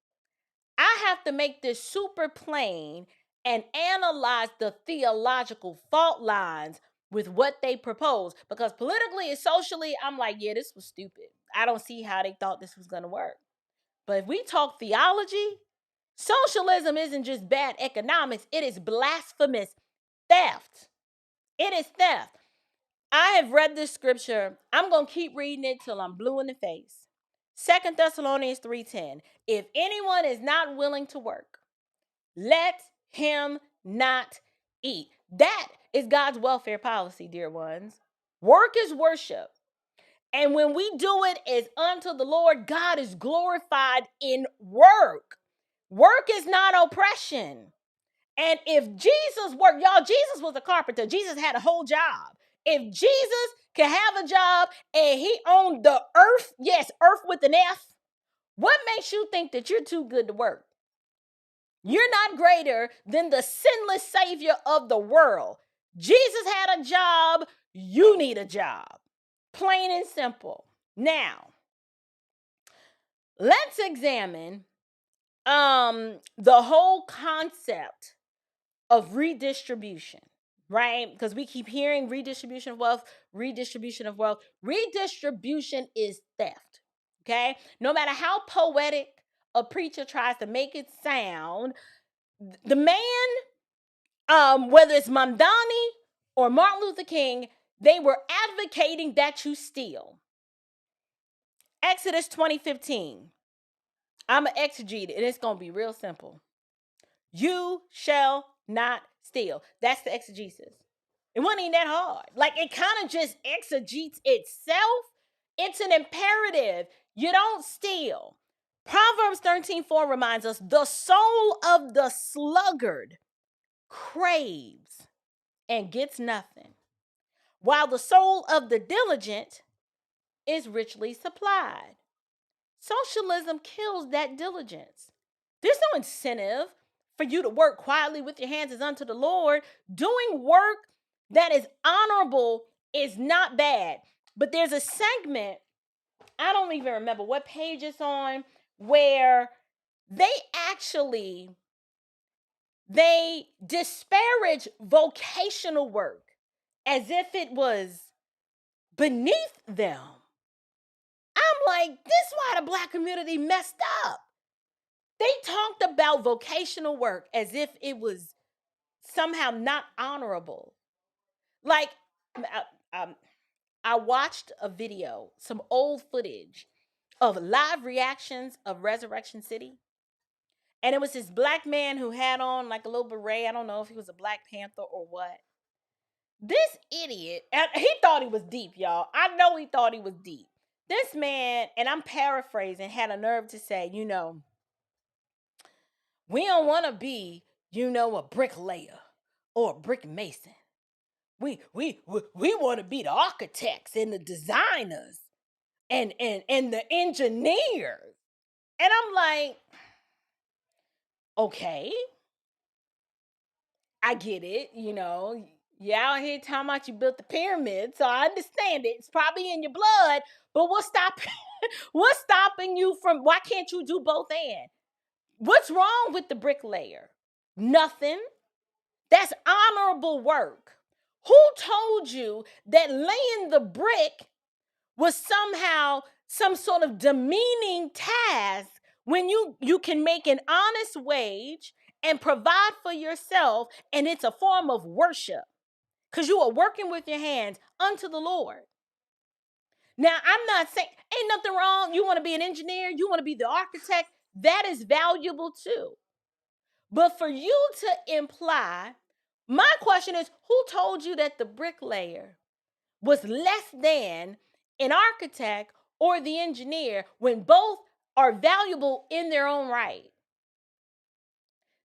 I have to make this super plain and analyze the theological fault lines with what they propose. Because politically and socially, I'm like, yeah, this was stupid. I don't see how they thought this was going to work. But if we talk theology, socialism isn't just bad economics. It is blasphemous theft. It is theft. I have read this scripture. I'm going to keep reading it till I'm blue in the face. 2 Thessalonians 3:10. If anyone is not willing to work, let him not eat. That is God's welfare policy, dear ones. Work is worship. And when we do it as unto the Lord, God is glorified in work. Work is not oppression. And if Jesus worked, y'all, Jesus was a carpenter. Jesus had a whole job. If Jesus could have a job and he owned the earth, yes, earth with an F, what makes you think that you're too good to work? You're not greater than the sinless Savior of the world. Jesus had a job. You need a job. Plain and simple. Now, let's examine the whole concept of redistribution, right? Because we keep hearing redistribution of wealth, redistribution of wealth. Redistribution is theft, okay? No matter how poetic a preacher tries to make it sound, the man, whether it's Mamdani or Martin Luther King, they were advocating that you steal. Exodus 20:15. I'm going to exegete it, and it's going to be real simple. You shall not steal. That's the exegesis. It wasn't even that hard. Like, it kind of just exegetes itself. It's an imperative. You don't steal. Proverbs 13:4 reminds us, the soul of the sluggard craves and gets nothing, while the soul of the diligent is richly supplied. Socialism kills that diligence. There's no incentive for you to work quietly with your hands as unto the Lord. Doing work that is honorable is not bad. But there's a segment, I don't even remember what page it's on, where they disparage vocational work as if it was beneath them. I'm like, this is why the Black community messed up. They talked about vocational work as if it was somehow not honorable. Like, I watched a video, some old footage of live reactions of Resurrection City. And it was this Black man who had on like a little beret. I don't know if he was a Black Panther or what. This idiot, and he thought he was deep, y'all. I know he thought he was deep. This man, and I'm paraphrasing, had a nerve to say, we don't want to be, a bricklayer or a brick mason. We want to be the architects and the designers and the engineers. And I'm like, okay, I get it, you out here talking about you built the pyramid, so I understand it. It's probably in your blood, but what's stopping you from, why can't you do both and? What's wrong with the bricklayer? Nothing. That's honorable work. Who told you that laying the brick was somehow some sort of demeaning task when you can make an honest wage and provide for yourself, and it's a form of worship because you are working with your hands unto the Lord? Now, I'm not saying ain't nothing wrong. You want to be an engineer, you want to be the architect, that is valuable too. But for you to imply, my question is, who told you that the bricklayer was less than an architect or the engineer when both are valuable in their own right?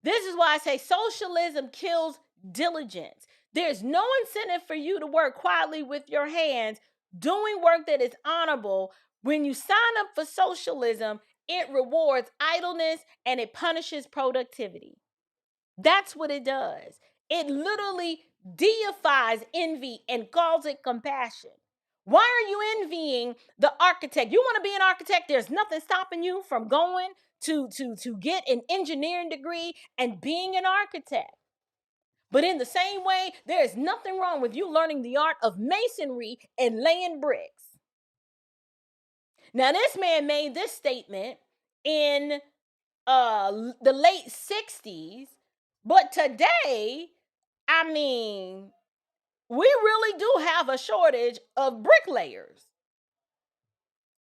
This is why I say socialism kills diligence. There's no incentive for you to work quietly with your hands, doing work that is honorable. When you sign up for socialism, it rewards idleness and it punishes productivity. That's what it does. It literally deifies envy and calls it compassion. Why are you envying the architect? You want to be an architect? There's nothing stopping you from going to get an engineering degree and being an architect. But in the same way, there is nothing wrong with you learning the art of masonry and laying bricks. Now, this man made this statement in the late 60s, but today, I mean, we really do have a shortage of bricklayers.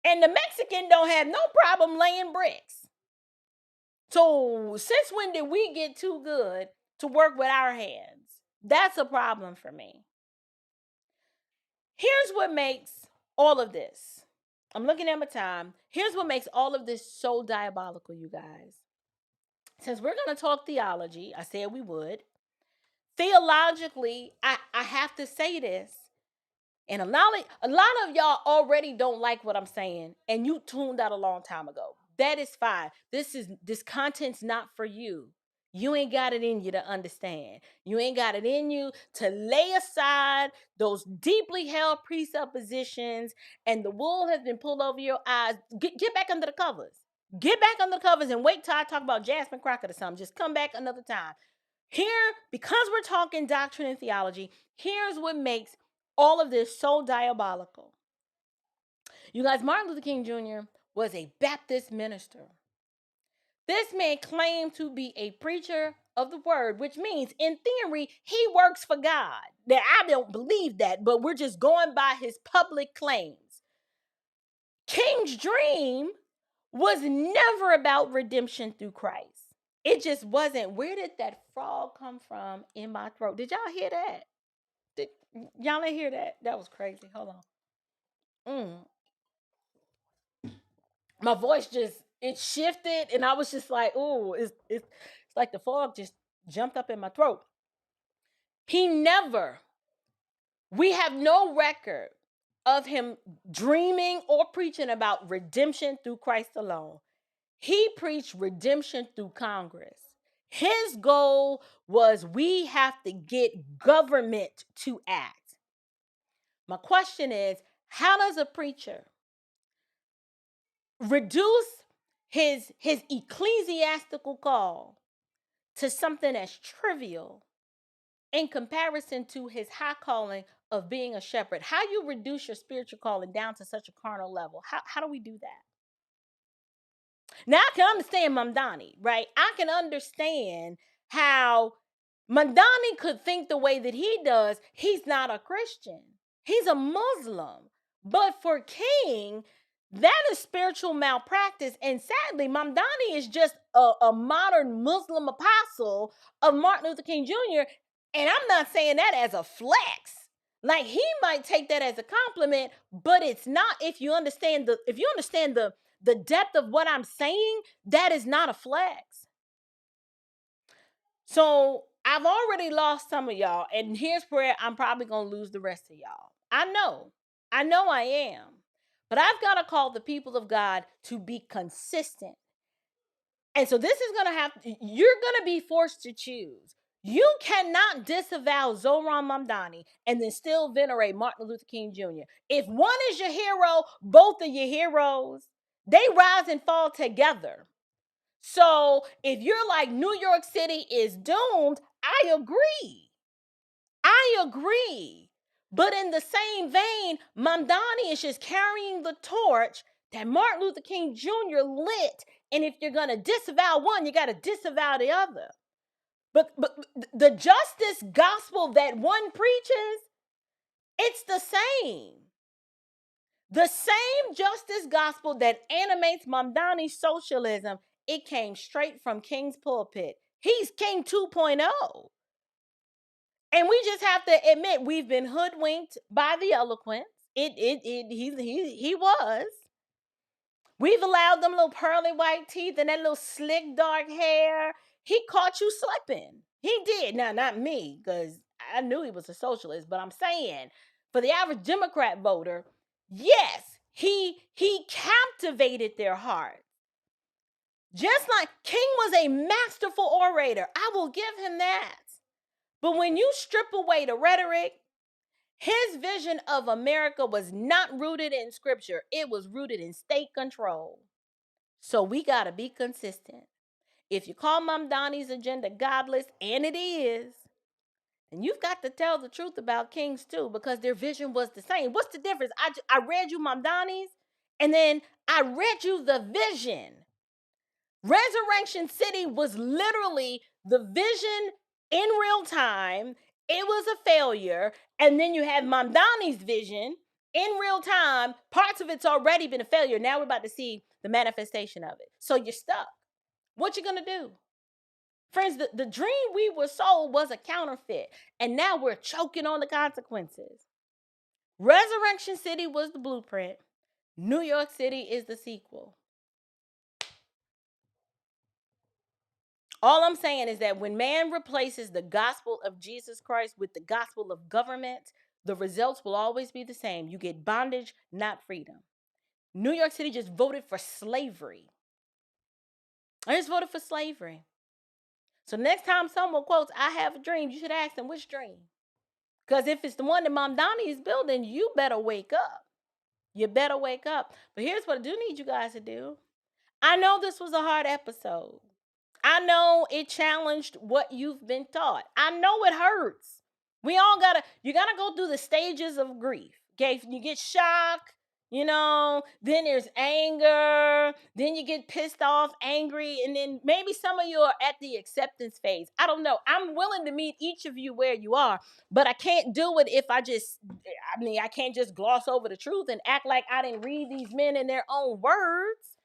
And the Mexican don't have no problem laying bricks. So since when did we get too good to work with our hands? That's a problem for me. Here's what makes all of this. I'm looking at my time. Here's what makes all of this so diabolical, you guys. Since we're going to talk theology, I said we would. Theologically, I have to say this. And a lot of y'all already don't like what I'm saying, and you tuned out a long time ago. That is fine. This content's not for you. You ain't got it in you to understand. You ain't got it in you to lay aside those deeply held presuppositions, and the wool has been pulled over your eyes. Get back under the covers. Get back under the covers and wait till I talk about Jasmine Crockett or something. Just come back another time. Here, because we're talking doctrine and theology, here's what makes all of this so diabolical. You guys, Martin Luther King Jr. was a Baptist minister. This man claimed to be a preacher of the word, which means, in theory, he works for God. Now, I don't believe that, but we're just going by his public claims. King's dream was never about redemption through Christ. It just wasn't. Where did that frog come from in my throat? Did y'all hear that? Y'all ain't hear that? That was crazy. Hold on. My voice it shifted, and I was just like, "Ooh, it's like the fog just jumped up in my throat." We have no record of him dreaming or preaching about redemption through Christ alone. He preached redemption through Congress. His goal was, we have to get government to act. My question is, how does a preacher reduce his ecclesiastical call to something as trivial in comparison to his high calling of being a shepherd? How you reduce your spiritual calling down to such a carnal level? How do we do that? Now, I can understand Mamdani, right? I can understand how Mamdani could think the way that he does. He's not a Christian. He's a Muslim. But for King, that is spiritual malpractice. And sadly, Mamdani is just a modern Muslim apostle of Martin Luther King Jr. And I'm not saying that as a flex. Like, he might take that as a compliment, but it's not. If you understand the depth of what I'm saying, that is not a flex. So I've already lost some of y'all, and here's where I'm probably gonna lose the rest of y'all. I know I am. But I've got to call the people of God to be consistent. And so this is you're gonna be forced to choose. You cannot disavow Zohran Mamdani and then still venerate Martin Luther King Jr. If one is your hero, both are your heroes. They rise and fall together. So if you're like New York City is doomed, I agree. But in the same vein, Mamdani is just carrying the torch that Martin Luther King Jr. lit. And if you're going to disavow one, you got to disavow the other. But the justice gospel that one preaches, it's the same. The same justice gospel that animates Mamdani's socialism, it came straight from King's pulpit. He's King 2.0. And we just have to admit we've been hoodwinked by the eloquence. He was. We've allowed them little pearly white teeth and that little slick dark hair. He caught you slipping. He did. Now, not me, because I knew he was a socialist, but I'm saying for the average Democrat voter, yes, he captivated their heart. Just like King was a masterful orator. I will give him that. But when you strip away the rhetoric, his vision of America was not rooted in scripture. It was rooted in state control. So we got to be consistent. If you call Mamdani's agenda godless, and it is, then you've got to tell the truth about King's too, because their vision was the same. What's the difference? I read you Mamdani's, and then I read you the vision. Resurrection City was literally the vision in real time. It was a failure. And then you have Mamdani's vision in real time. Parts of it's already been a failure. Now we're about to see the manifestation of it. So you're stuck. What you gonna do? Friends, the dream we were sold was a counterfeit. And now we're choking on the consequences. Resurrection City was the blueprint. New York City is the sequel. All I'm saying is that when man replaces the gospel of Jesus Christ with the gospel of government, the results will always be the same. You get bondage, not freedom. New York City just voted for slavery. I just voted for slavery. So next time someone quotes, "I have a dream," you should ask them, which dream? Because if it's the one that Mamdani is building, you better wake up. You better wake up. But here's what I do need you guys to do. I know this was a hard episode. I know it challenged what you've been taught. I know it hurts. You gotta go through the stages of grief. Okay, you get shock, then there's anger, then you get pissed off, angry, and then maybe some of you are at the acceptance phase. I don't know. I'm willing to meet each of you where you are, but I can't do it if I can't just gloss over the truth and act like I didn't read these men in their own words.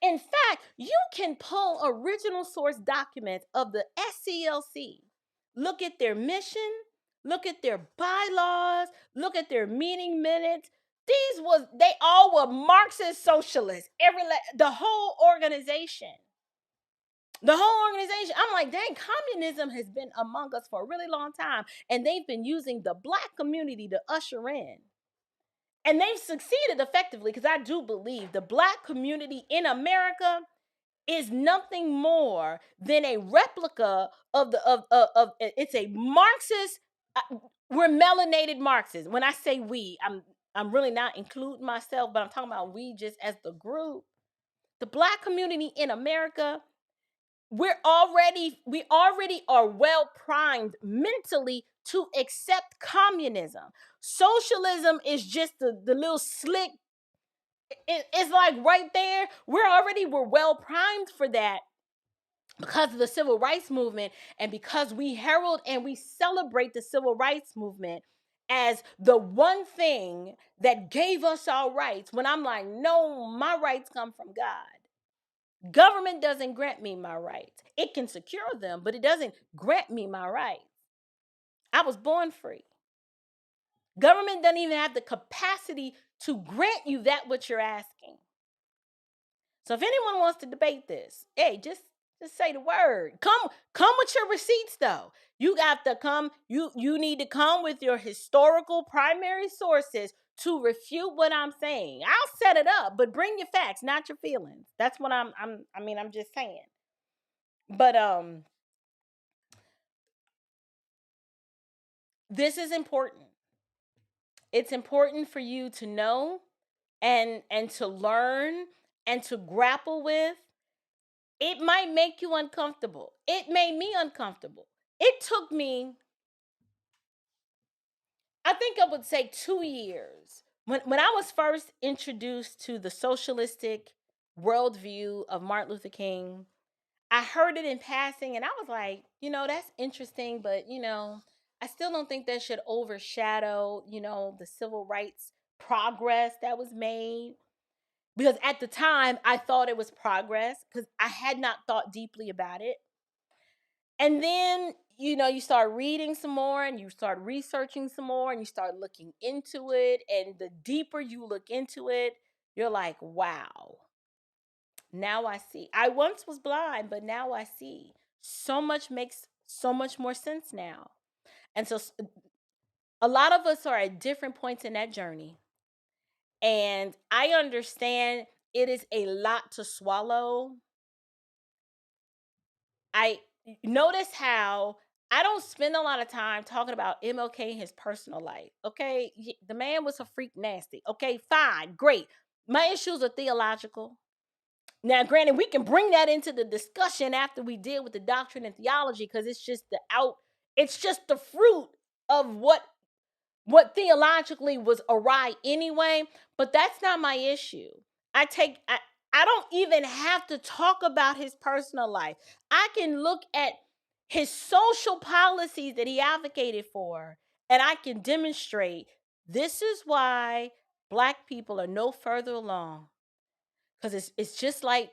In fact, you can pull original source documents of the SCLC. Look at their mission, look at their bylaws, look at their meeting minutes. They all were Marxist socialists. The whole organization. I'm like, dang, communism has been among us for a really long time. And they've been using the Black community to usher in. And they've succeeded effectively, because I do believe the Black community in America is nothing more than a replica of it's a Marxist. We're melanated Marxists. When I say we, I'm really not including myself, but I'm talking about we just as the group. The Black community in America, we already are well primed mentally to accept communism. Socialism is just the little slick. It's like right there. We're well primed for that because of the civil rights movement, and because we herald and we celebrate the civil rights movement as the one thing that gave us our rights. When I'm like, no, my rights come from God. Government doesn't grant me my rights. It can secure them, but it doesn't grant me my rights. I was born free. Government doesn't even have the capacity to grant you that what you're asking. So if anyone wants to debate this, hey, just say the word. Come with your receipts though. You got to come, you need to come with your historical primary sources to refute what I'm saying. I'll set it up, but bring your facts, not your feelings. That's what I'm just saying. But this is important. It's important for you to know and to learn and to grapple with. It might make you uncomfortable. It made me uncomfortable. It took me, I think I would say 2 years. When I was first introduced to the socialistic worldview of Martin Luther King, I heard it in passing and I was like, that's interesting, but I still don't think that should overshadow, the civil rights progress that was made. Because at the time I thought it was progress because I had not thought deeply about it. And then, you start reading some more and you start researching some more and you start looking into it. And the deeper you look into it, you're like, wow, now I see. I once was blind, but now I see. So much makes so much more sense now. And so a lot of us are at different points in that journey. And I understand it is a lot to swallow. I notice how I don't spend a lot of time talking about MLK and his personal life. Okay. The man was a freak nasty. Okay, fine, great. My issues are theological. Now, granted, we can bring that into the discussion after we deal with the doctrine and theology, because it's just the fruit of what theologically was awry anyway, but that's not my issue. I don't even have to talk about his personal life. I can look at his social policies that he advocated for, and I can demonstrate this is why Black people are no further along. Because it's just like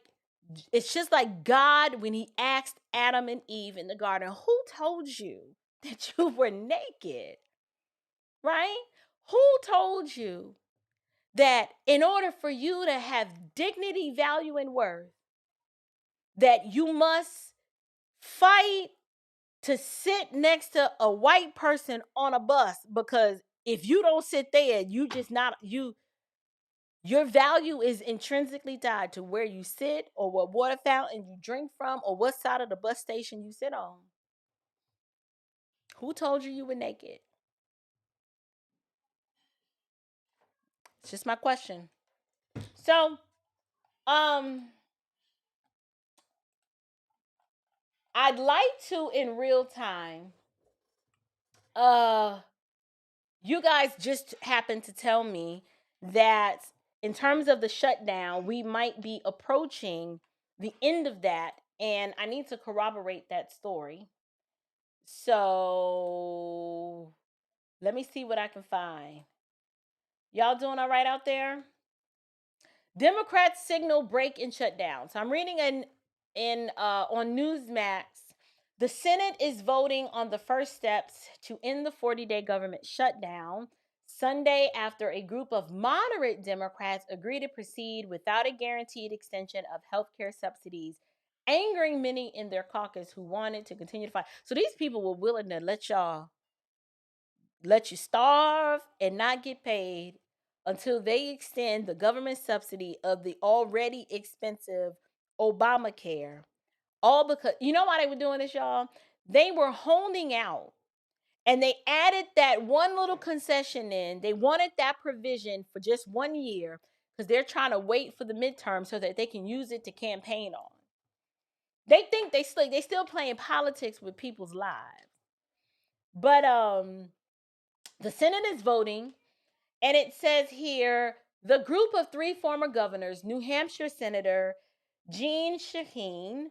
God when he asked Adam and Eve in the garden, who told you that you were naked? Right? Who told you that in order for you to have dignity, value, and worth, that you must fight to sit next to a white person on a bus? Because if you don't sit there, your value is intrinsically tied to where you sit or what water fountain you drink from or what side of the bus station you sit on. Who told you were naked? It's just my question. So, I'd like to in real time, you guys just happened to tell me that in terms of the shutdown, we might be approaching the end of that, and I need to corroborate that story. So let me see what I can find. Y'all doing all right out there? Democrats signal break in shutdown. So I'm reading on Newsmax. The Senate is voting on the first steps to end the 40-day government shutdown Sunday after a group of moderate Democrats agreed to proceed without a guaranteed extension of healthcare subsidies, angering many in their caucus who wanted to continue to fight. So these people were willing to let you starve and not get paid until they extend the government subsidy of the already expensive Obamacare. All because, you know why they were doing this, y'all? They were holding out and they added that one little concession in. They wanted that provision for just 1 year because they're trying to wait for the midterm so that they can use it to campaign on. They think they still playing politics with people's lives. But the Senate is voting, and it says here the group of 3 former governors, New Hampshire Senator Jeanne Shaheen,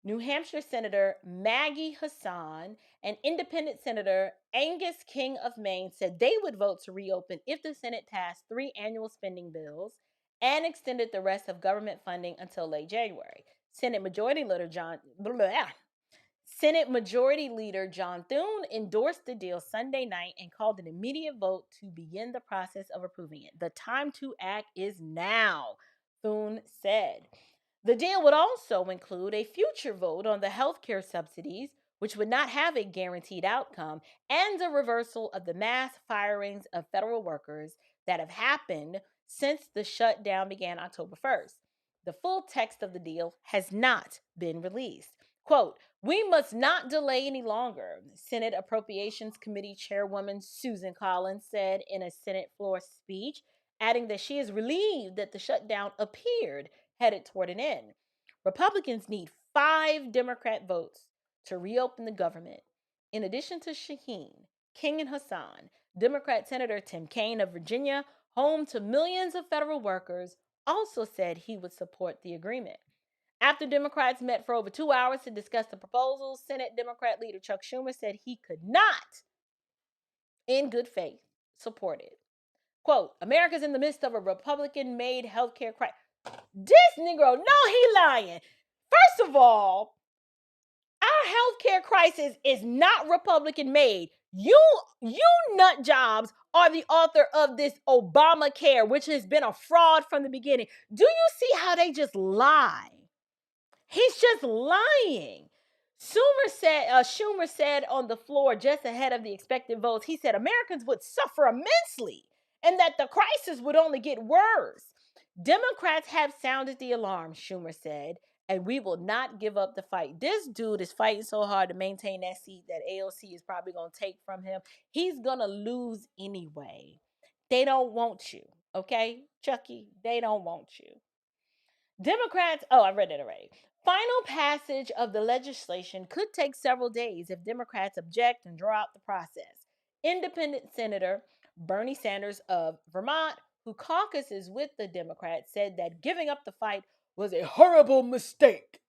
New Hampshire Senator Maggie Hassan, and Independent Senator Angus King of Maine, said they would vote to reopen if the Senate passed 3 annual spending bills and extended the rest of government funding until late January. Senate Majority Leader Senate Majority Leader John Thune endorsed the deal Sunday night and called an immediate vote to begin the process of approving it. The time to act is now, Thune said. The deal would also include a future vote on the healthcare subsidies, which would not have a guaranteed outcome, and a reversal of the mass firings of federal workers that have happened since the shutdown began October 1st. The full text of the deal has not been released. Quote, "We must not delay any longer," Senate Appropriations Committee Chairwoman Susan Collins said in a Senate floor speech, adding that she is relieved that the shutdown appeared headed toward an end. Republicans need 5 Democrat votes to reopen the government. In addition to Shaheen, King, and Hassan, Democrat Senator Tim Kaine of Virginia, home to millions of federal workers, also said he would support the agreement. After Democrats met for over 2 hours to discuss the proposals, Senate Democrat leader Chuck Schumer said he could not, in good faith, support it. Quote, "America's in the midst of a Republican-made healthcare crisis." This Negro, no, he lying. First of all, our healthcare crisis is not Republican-made. You nut jobs are the author of this Obamacare, which has been a fraud from the beginning. Do you see how they just lie? He's just lying. Schumer said on the floor just ahead of the expected votes, he said Americans would suffer immensely and that the crisis would only get worse. Democrats have sounded the alarm, Schumer said, and we will not give up the fight. This dude is fighting so hard to maintain that seat that AOC is probably going to take from him. He's going to lose anyway. They don't want you, okay, Chucky? They don't want you. Democrats, I read it already. Final passage of the legislation could take several days if Democrats object and draw out the process. Independent Senator Bernie Sanders of Vermont, who caucuses with the Democrats, said that giving up the fight was a horrible mistake.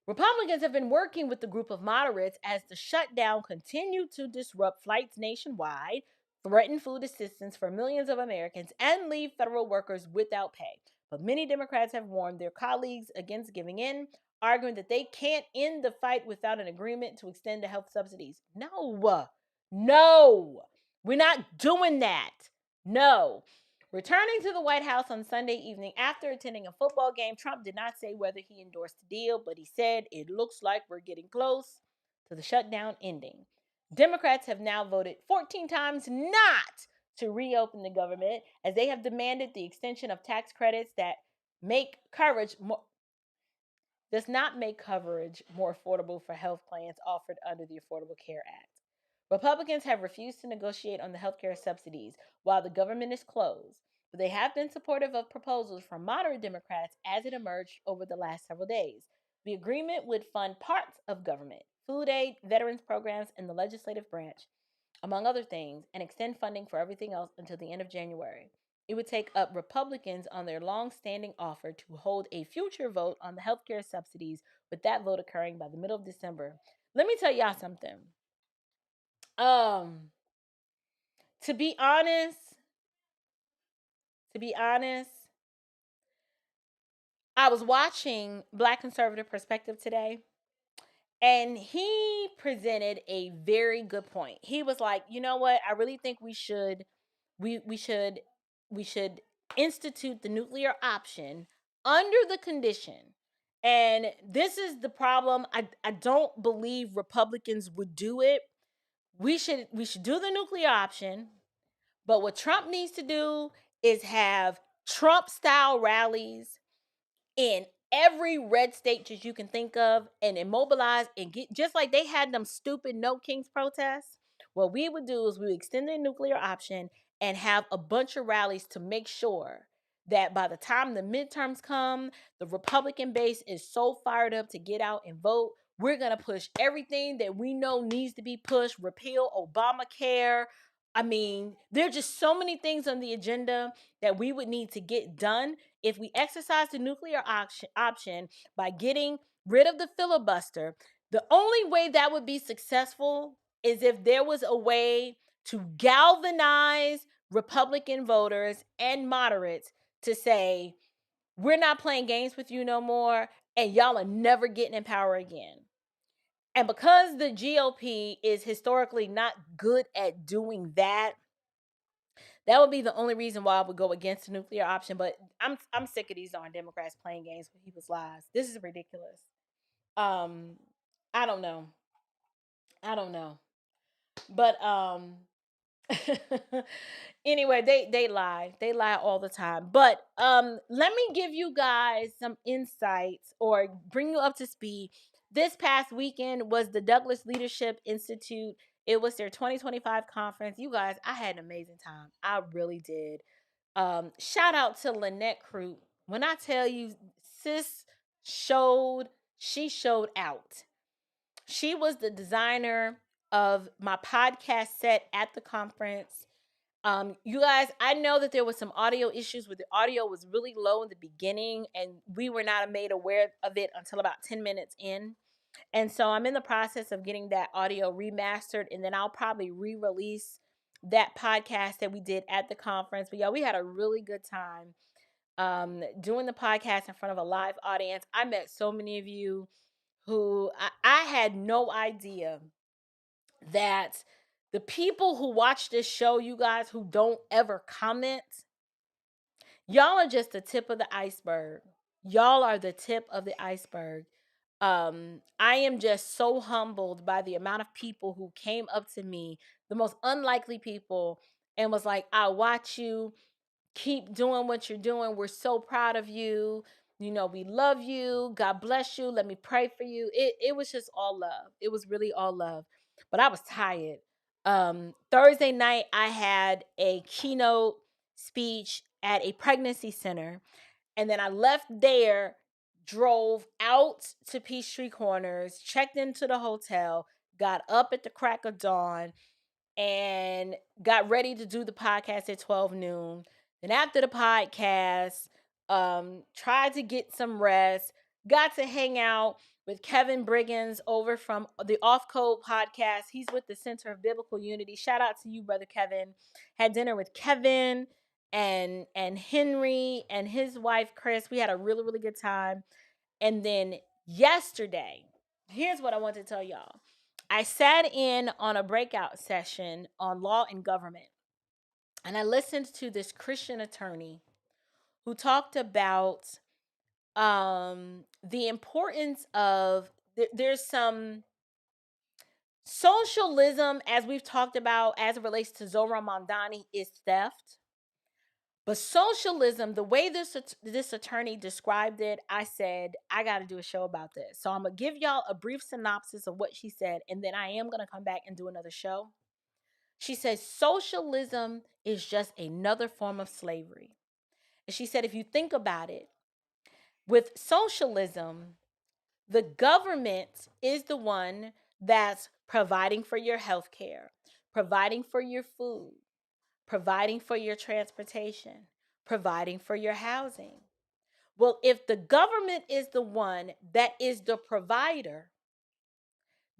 Republicans have been working with the group of moderates as the shutdown continued to disrupt flights nationwide, threaten food assistance for millions of Americans, and leave federal workers without pay. But many Democrats have warned their colleagues against giving in, arguing that they can't end the fight without an agreement to extend the health subsidies. No, we're not doing that. No. Returning to the White House on Sunday evening after attending a football game, Trump did not say whether he endorsed the deal, but he said it looks like we're getting close to the shutdown ending. Democrats have now voted 14 times not to reopen the government, as they have demanded the extension of tax credits that does not make coverage more affordable for health plans offered under the Affordable Care Act. Republicans have refused to negotiate on the healthcare subsidies while the government is closed, but they have been supportive of proposals from moderate Democrats as it emerged over the last several days. The agreement would fund parts of government, food aid, veterans programs, and the legislative branch, among other things, and extend funding for everything else until the end of January. It would take up Republicans on their long-standing offer to hold a future vote on the healthcare subsidies, with that vote occurring by the middle of December. Let me tell y'all something. To be honest, I was watching Black Conservative Perspective today, and he presented a very good point. He was like, you know what? I really think we should institute the nuclear option under the condition. And this is the problem. I don't believe Republicans would do it. We should do the nuclear option, but what Trump needs to do is have Trump-style rallies in every red state that you can think of and immobilize and get, just like they had them stupid No Kings protests. What we would do is we would extend the nuclear option and have a bunch of rallies to make sure that by the time the midterms come, the Republican base is so fired up to get out and vote. We're going to push everything that we know needs to be pushed, repeal Obamacare. I mean, there are just so many things on the agenda that we would need to get done if we exercise the nuclear option by getting rid of the filibuster. The only way that would be successful is if there was a way to galvanize Republican voters and moderates to say, we're not playing games with you no more, and y'all are never getting in power again. And because the GOP is historically not good at doing that, that would be the only reason why I would go against the nuclear option. But I'm sick of these darn Democrats playing games with people's lives. This is ridiculous. Um, I don't know. I don't know. But anyway, they lie. They lie all the time. But let me give you guys some insights or bring you up to speed. This past weekend was the Douglas Leadership Institute. It was their 2025 conference. You guys, I had an amazing time. I really did. Shout out to Lynette Crute. When I tell you, sis she showed out. She was the designer of my podcast set at the conference. You guys, I know that there was some audio issues where the audio was really low in the beginning, and we were not made aware of it until about 10 minutes in. And so I'm in the process of getting that audio remastered, and then I'll probably re-release that podcast that we did at the conference. But yeah, we had a really good time doing the podcast in front of a live audience. I met so many of you who I had no idea that the people who watch this show, you guys who don't ever comment, y'all are just the tip of the iceberg. Y'all are the tip of the iceberg. I am just so humbled by the amount of people who came up to me, the most unlikely people, and was like, I watch you, keep doing what you're doing. We're so proud of you. You know, we love you. God bless you. Let me pray for you. It was just all love. It was really all love. But I was tired. Thursday night, I had a keynote speech at a pregnancy center. And then I left there, drove out to Peachtree Corners, checked into the hotel, got up at the crack of dawn, and got ready to do the podcast at 12 noon. Then after the podcast, tried to get some rest, got to hang out with Kevin Briggins over from the Off Code podcast. He's with the Center of Biblical Unity. Shout out to you, brother Kevin. Had dinner with Kevin and Henry and his wife Chris. We had a really, really good time. And then yesterday, here's what I want to tell y'all. I sat in on a breakout session on law and government, and I listened to this Christian attorney who talked about the importance of there's some socialism, as we've talked about, as it relates to Zohran Mamdani, is theft. But socialism, the way this attorney described it, I said, I got to do a show about this. So I'm going to give y'all a brief synopsis of what she said, and then I am going to come back and do another show. She says, socialism is just another form of slavery. And she said, if you think about it, with socialism, the government is the one that's providing for your health care, providing for your food, providing for your transportation, providing for your housing. Well, if the government is the one that is the provider,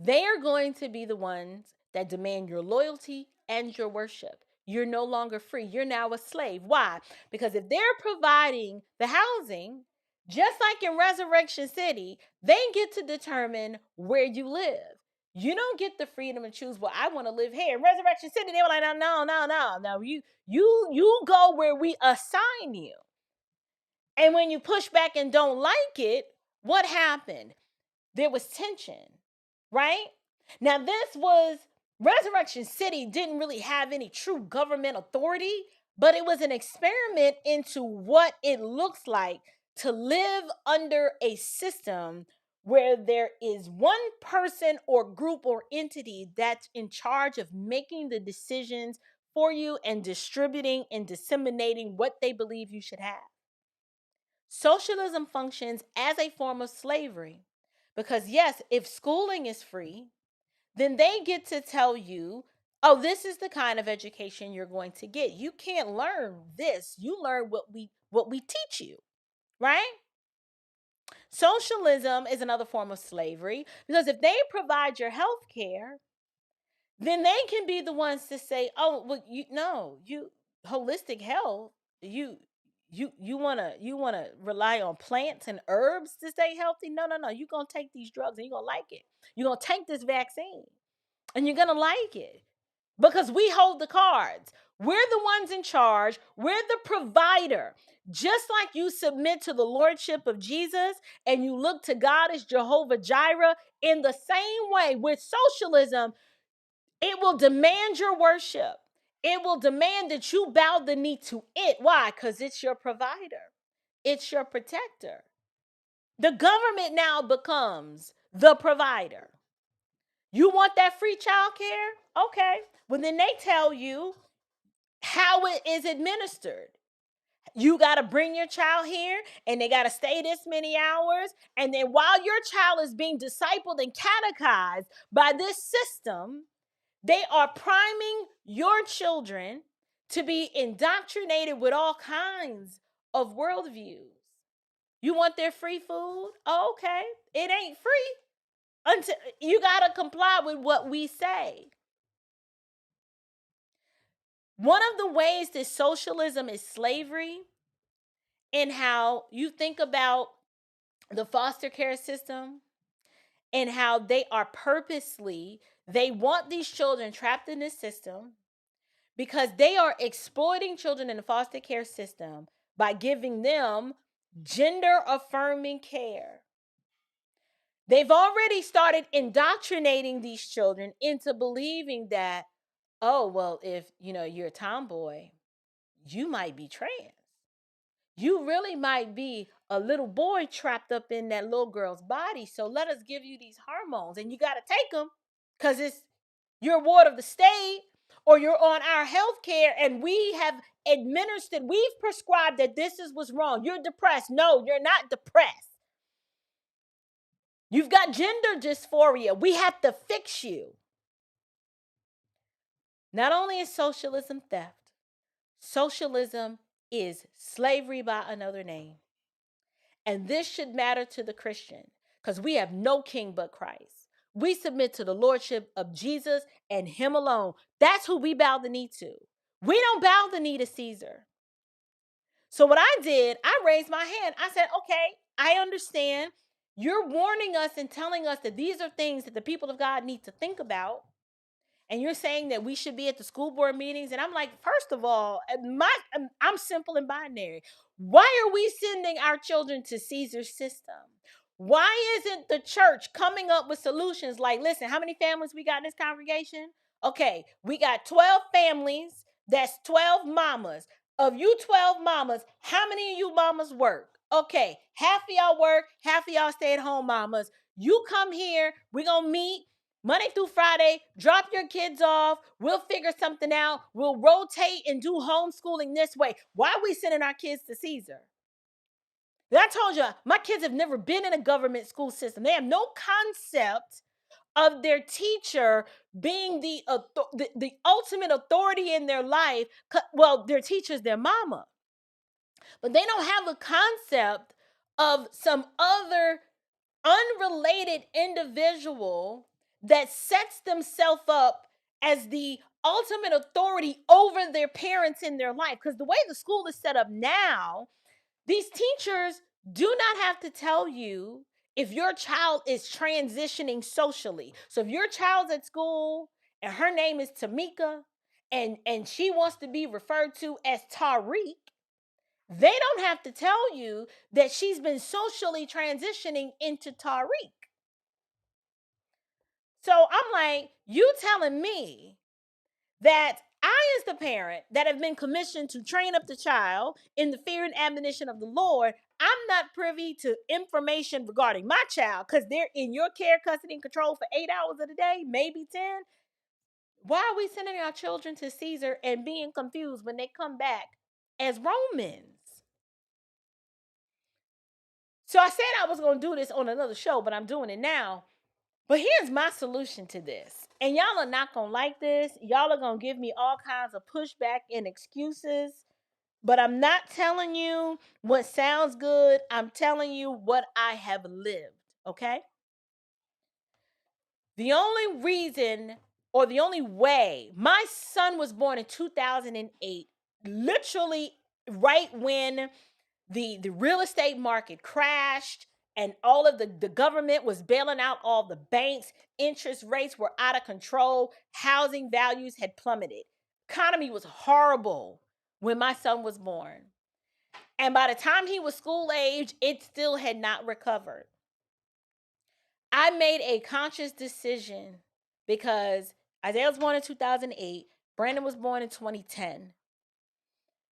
they are going to be the ones that demand your loyalty and your worship. You're no longer free. You're now a slave. Why? Because if they're providing the housing, just like in Resurrection City, they get to determine where you live. You don't get the freedom to choose, well, I want to live here. In Resurrection City, they were like, no. You go where we assign you. And when you push back and don't like it, what happened? There was tension, right? Now, this was Resurrection City didn't really have any true government authority, but it was an experiment into what it looks like to live under a system where there is one person or group or entity that's in charge of making the decisions for you and distributing and disseminating what they believe you should have. Socialism functions as a form of slavery because, yes, if schooling is free, then they get to tell you, oh, this is the kind of education you're going to get. You can't learn this. You learn what we teach you, right? Socialism is another form of slavery because if they provide your health care, then they can be the ones to say, oh, well, you holistic health, you you wanna rely on plants and herbs to stay healthy? No, no, no. You're gonna take these drugs and you're gonna like it. You're gonna take this vaccine and you're gonna like it because we hold the cards. We're the ones in charge. We're the provider. Just like you submit to the lordship of Jesus and you look to God as Jehovah Jireh, in the same way with socialism, it will demand your worship. It will demand that you bow the knee to it. Why? Because it's your provider. It's your protector. The government now becomes the provider. You want that free child care? Okay. Well, then they tell you how it is administered. You got to bring your child here and they got to stay this many hours. And then while your child is being discipled and catechized by this system, they are priming your children to be indoctrinated with all kinds of worldviews. You want their free food? Oh, okay. It ain't free until you got to comply with what we say. One of the ways that socialism is slavery, in how you think about the foster care system and how they are they want these children trapped in this system because they are exploiting children in the foster care system by giving them gender affirming care. They've already started indoctrinating these children into believing that, oh, well, if you're a tomboy, you might be trans. You really might be a little boy trapped up in that little girl's body. So let us give you these hormones and you got to take them because you're a ward of the state or you're on our health care and we have we've prescribed that this is what's wrong. You're depressed. No, you're not depressed. You've got gender dysphoria. We have to fix you. Not only is socialism theft, socialism is slavery by another name. And this should matter to the Christian because we have no king but Christ. We submit to the lordship of Jesus and him alone. That's who we bow the knee to. We don't bow the knee to Caesar. So what I did, I raised my hand. I said, okay, I understand. You're warning us and telling us that these are things that the people of God need to think about. And you're saying that we should be at the school board meetings. And I'm like, first of all, I'm simple and binary. Why are we sending our children to Caesar's system? Why isn't the church coming up with solutions like, listen, how many families we got in this congregation? Okay, we got 12 families. That's 12 mamas. Of you 12 mamas, how many of you mamas work? Okay, half of y'all work, half of y'all stay at home mamas. You come here, we're going to meet Monday through Friday, drop your kids off. We'll figure something out. We'll rotate and do homeschooling this way. Why are we sending our kids to Caesar? I told you, my kids have never been in a government school system. They have no concept of their teacher being the ultimate authority in their life. Well, their teacher's their mama. But they don't have a concept of some other unrelated individual that sets themselves up as the ultimate authority over their parents in their life. Because the way the school is set up now, these teachers do not have to tell you if your child is transitioning socially. So if your child's at school and her name is Tamika and she wants to be referred to as Tariq, they don't have to tell you that she's been socially transitioning into Tariq. So I'm like, you telling me that I, as the parent that have been commissioned to train up the child in the fear and admonition of the Lord, I'm not privy to information regarding my child because they're in your care, custody, and control for 8 hours of the day, maybe 10. Why are we sending our children to Caesar and being confused when they come back as Romans? So I said I was going to do this on another show, but I'm doing it now. But here's my solution to this. And y'all are not going to like this. Y'all are going to give me all kinds of pushback and excuses. But I'm not telling you what sounds good. I'm telling you what I have lived. Okay? The only reason or the only way, my son was born in 2008, literally right when the real estate market crashed and all of the government was bailing out all the banks, interest rates were out of control, housing values had plummeted. Economy was horrible when my son was born. And by the time he was school age, it still had not recovered. I made a conscious decision because Isaiah was born in 2008, Brandon was born in 2010.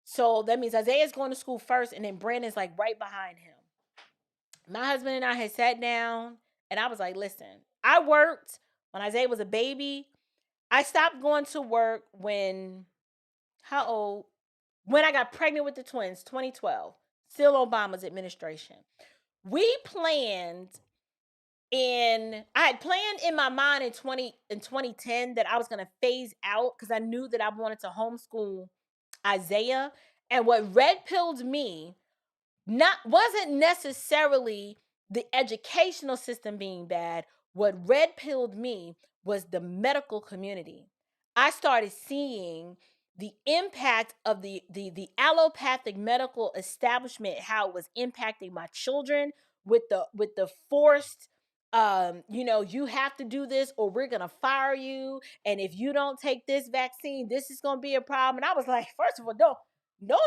So that means Isaiah's going to school first, and then Brandon's like right behind him. My husband and I had sat down, and I was like, listen, I worked when Isaiah was a baby. I stopped going to work when, how old? When I got pregnant with the twins, 2012, still Obama's administration. We planned I had planned in my mind in 2010 that I was going to phase out because I knew that I wanted to homeschool Isaiah. And what red pilled me wasn't necessarily the educational system being bad. What red pilled me was the medical community. I started seeing the impact of the allopathic medical establishment, how it was impacting my children with the forced you have to do this or we're gonna fire you, and if you don't take this vaccine, this is gonna be a problem. And I was like, first of all, don't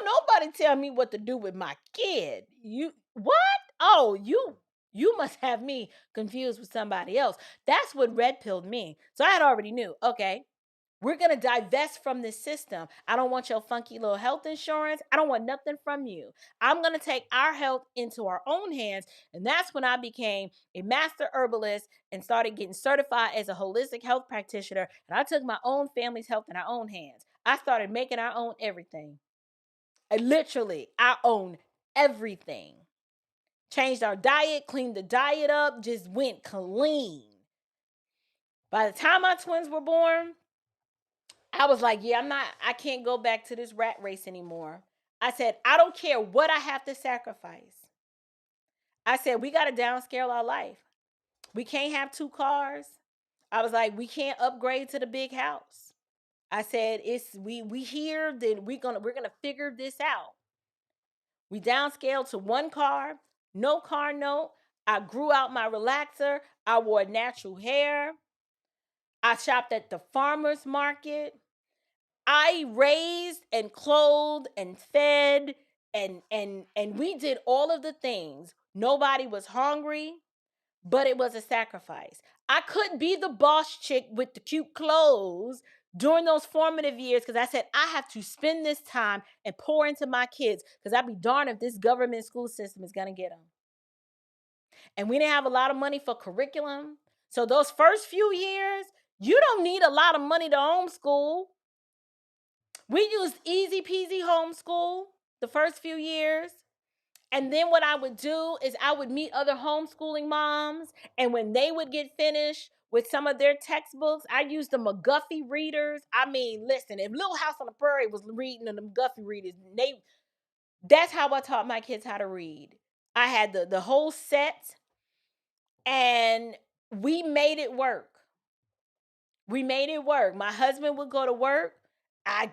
nobody tell me what to do with my kid. You what? Oh, you must have me confused with somebody else. That's what red pilled me. So I had already knew, okay, we're going to divest from this system. I don't want your funky little health insurance. I don't want nothing from you. I'm going to take our health into our own hands. And that's when I became a master herbalist and started getting certified as a holistic health practitioner. And I took my own family's health in our own hands. I started making our own everything. Literally, our own everything. Changed our diet, cleaned the diet up, just went clean. By the time my twins were born, I was like, yeah, I can't go back to this rat race anymore. I said, I don't care what I have to sacrifice. I said, we got to downscale our life. We can't have 2 cars. I was like, we can't upgrade to the big house. I said, we here, then we're gonna figure this out. We downscaled to 1 car, no car note. I grew out my relaxer. I wore natural hair. I shopped at the farmer's market. I raised and clothed and fed and we did all of the things. Nobody was hungry, but it was a sacrifice. I couldn't be the boss chick with the cute clothes during those formative years because I said I have to spend this time and pour into my kids because I'd be darned if this government school system is going to get them. And we didn't have a lot of money for curriculum. So those first few years, you don't need a lot of money to homeschool. We used easy peasy homeschool the first few years. And then what I would do is I would meet other homeschooling moms. And when they would get finished with some of their textbooks, I used the McGuffey readers. I mean, listen, if Little House on the Prairie was reading the McGuffey readers, that's how I taught my kids how to read. I had the whole set and we made it work. My husband would go to work.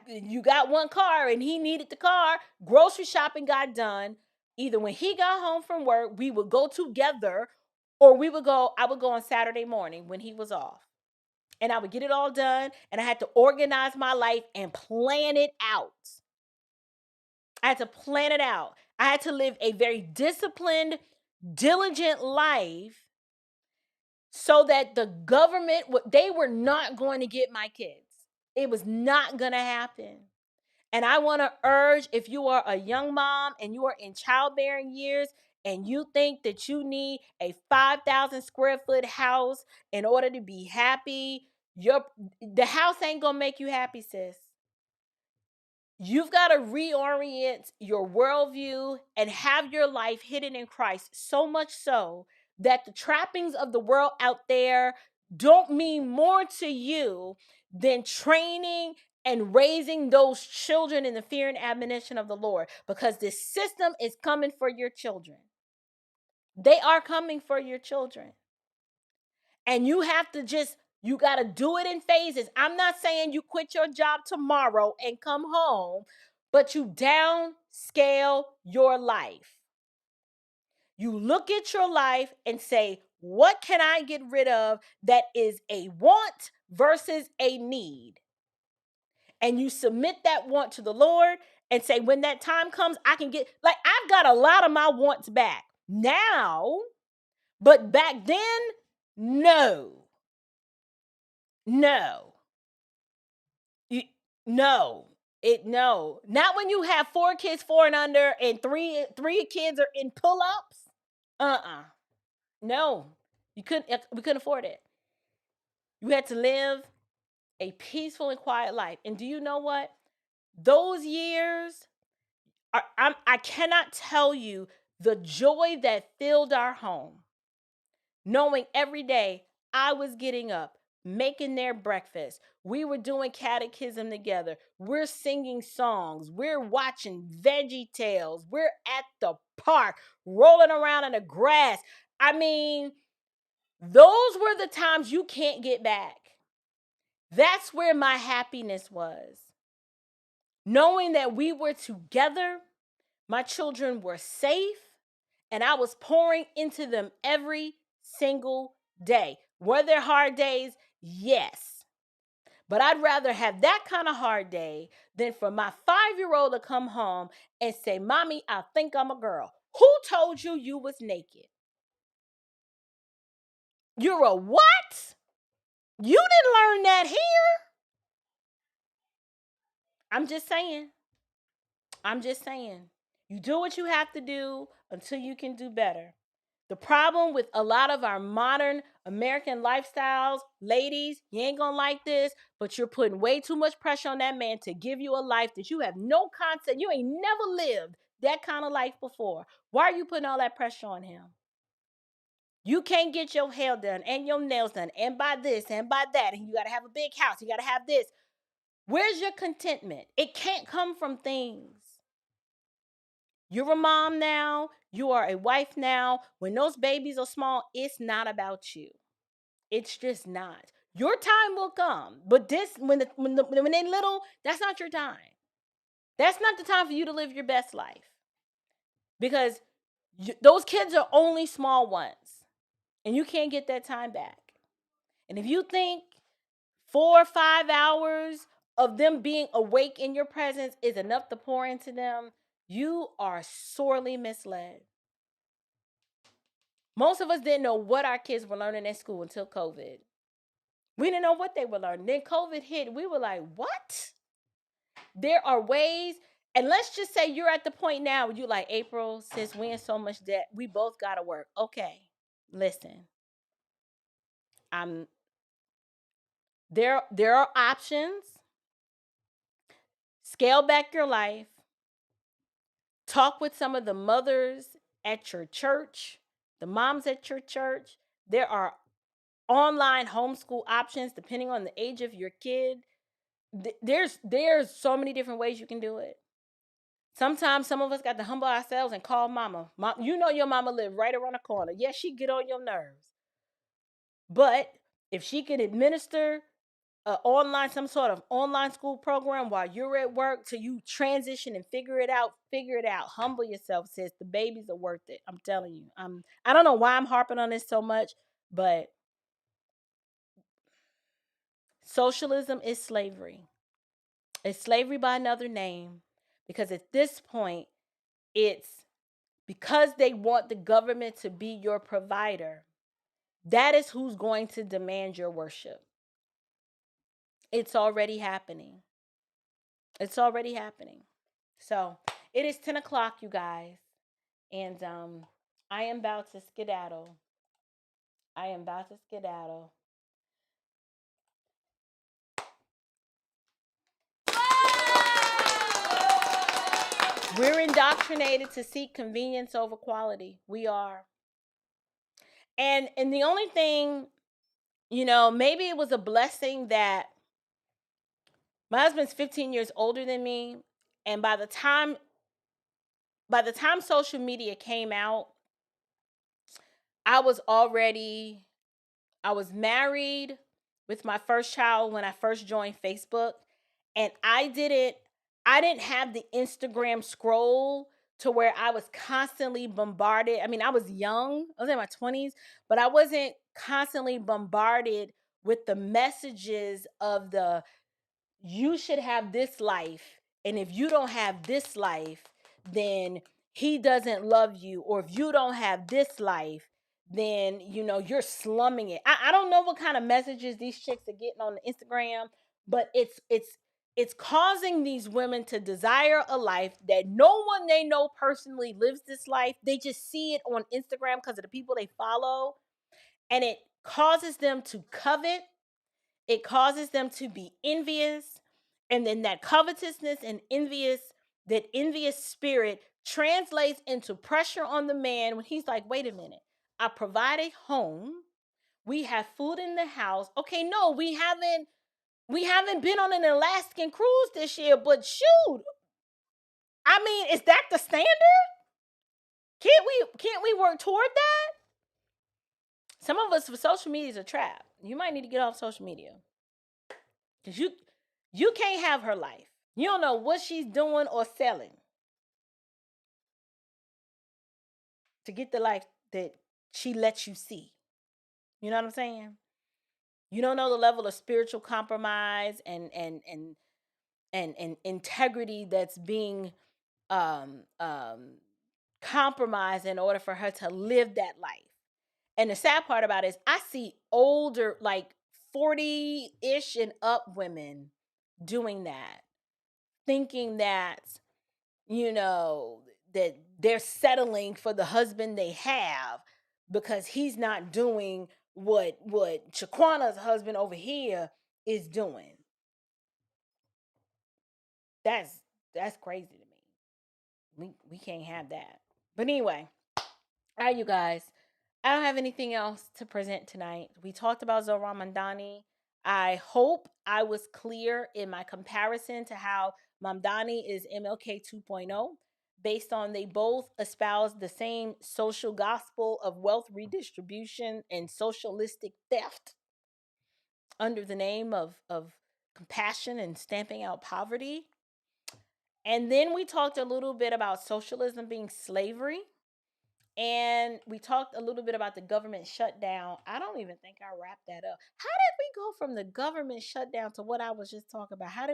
You got 1 car and he needed the car. Grocery shopping got done. Either when he got home from work, we would go together, or I would go on Saturday morning when he was off. And I would get it all done, and I had to organize my life and plan it out. I had to plan it out. I had to live a very disciplined, diligent life so that the government, they were not going to get my kids. It was not going to happen. And I want to urge, if you are a young mom and you are in childbearing years and you think that you need a 5,000 square foot house in order to be happy, the house ain't going to make you happy, sis. You've got to reorient your worldview and have your life hidden in Christ, so much so that the trappings of the world out there don't mean more to you than training and raising those children in the fear and admonition of the Lord, because this system is coming for your children. They are coming for your children. And you have to you got to do it in phases. I'm not saying you quit your job tomorrow and come home, but you downscale your life. You look at your life and say, what can I get rid of that is a want versus a need? And you submit that want to the Lord and say, when that time comes, I can get, like, I've got a lot of my wants back now, but back then, no. You, no. No. Not when you have 4 kids, 4 and under, and three kids are in pull-ups. No. We couldn't afford it. You had to live a peaceful and quiet life. And do you know what? Those years, I cannot tell you the joy that filled our home, knowing every day I was getting up, making their breakfast. We were doing catechism together. We're singing songs. We're watching Veggie Tales. We're at the park, rolling around in the grass. I mean, those were the times you can't get back. That's where my happiness was. Knowing that we were together, my children were safe, and I was pouring into them every single day. Were there hard days? Yes. But I'd rather have that kind of hard day than for my 5-year-old to come home and say, Mommy, I think I'm a girl. Who told you you was naked? You're a what? You didn't learn that here. I'm just saying. You do what you have to do until you can do better. The problem with a lot of our modern American lifestyles, ladies, you ain't gonna like this, but you're putting way too much pressure on that man to give you a life that you have no concept. You ain't never lived that kind of life before. Why are you putting all that pressure on him? You can't get your hair done and your nails done and buy this and buy that, and you gotta have a big house. You gotta have this. Where's your contentment? It can't come from things. You're a mom now. You are a wife now. When those babies are small, it's not about you. It's just not. Your time will come, but this when they're little, that's not your time. That's not the time for you to live your best life, because those kids are only small ones, and you can't get that time back. And if you think 4 or 5 hours of them being awake in your presence is enough to pour into them, you are sorely misled. Most of us didn't know what our kids were learning at school until COVID. We didn't know what they were learning. Then COVID hit. We were like, what? There are ways. And let's just say you're at the point now where you're like, April, since we in so much debt, we both got to work. Okay, listen. There are options. Scale back your life. Talk with some of the mothers at your church, the moms at your church. There are online homeschool options depending on the age of your kid. There's so many different ways you can do it. Sometimes some of us got to humble ourselves and call mama. Mom, you know your mama live right around the corner. Yes, she get on your nerves. But if she can administer some sort of online school program while you're at work till you transition and figure it out. Humble yourself, sis. The babies are worth it. I'm telling you. I don't know why I'm harping on this so much, but socialism is slavery. It's slavery by another name, because at this point, it's because they want the government to be your provider. That is who's going to demand your worship. It's already happening. So it is 10 o'clock, you guys. And I am about to skedaddle. We're indoctrinated to seek convenience over quality. We are. And the only thing, maybe it was a blessing that my husband's 15 years older than me. And by the time social media came out, I was married with my first child when I first joined Facebook. And I didn't I didn't have the Instagram scroll to where I was constantly bombarded. I mean, I was young, I was in my 20s, but I wasn't constantly bombarded with the messages of the you should have this life. And if you don't have this life, then he doesn't love you. Or if you don't have this life, then you're slumming it. I don't know what kind of messages these chicks are getting on the Instagram, but it's causing these women to desire a life that no one they know personally lives this life. They just see it on Instagram because of the people they follow, and it causes them to covet. It causes them to be envious. And then that covetousness and that envious spirit translates into pressure on the man when he's like, wait a minute, I provide a home. We have food in the house. Okay, no, we haven't been on an Alaskan cruise this year, but shoot. I mean, is that the standard? Can't we work toward that? Some of us, for social media is a trap. You might need to get off social media. Because you can't have her life. You don't know what she's doing or selling to get the life that she lets you see. You know what I'm saying? You don't know the level of spiritual compromise and integrity that's being um um compromised in order for her to live that life. And the sad part about it is I see older, like 40-ish and up women doing that, thinking that you know that they're settling for the husband they have because he's not doing what Shaquana's husband over here is doing. That's crazy to me. We can't have that. But anyway, all right, you guys. I don't have anything else to present tonight. We talked about Zohran Mamdani. I hope I was clear in my comparison to how Mamdani is MLK 2.0, based on they both espouse the same social gospel of wealth redistribution and socialistic theft under the name of compassion and stamping out poverty. And then we talked a little bit about socialism being slavery. And we talked a little bit about the government shutdown. I don't even think I wrapped that up. How did we go from the government shutdown to what I was just talking about? How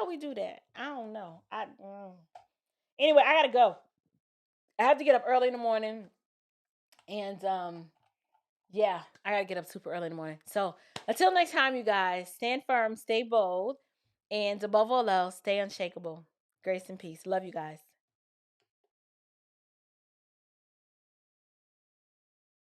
we do that? I don't know. Anyway, I gotta go. I have to get up early in the morning, and yeah, I gotta get up super early in the morning. So until next time, you guys, stand firm, stay bold, and above all else, stay unshakable. Grace and peace. Love you guys.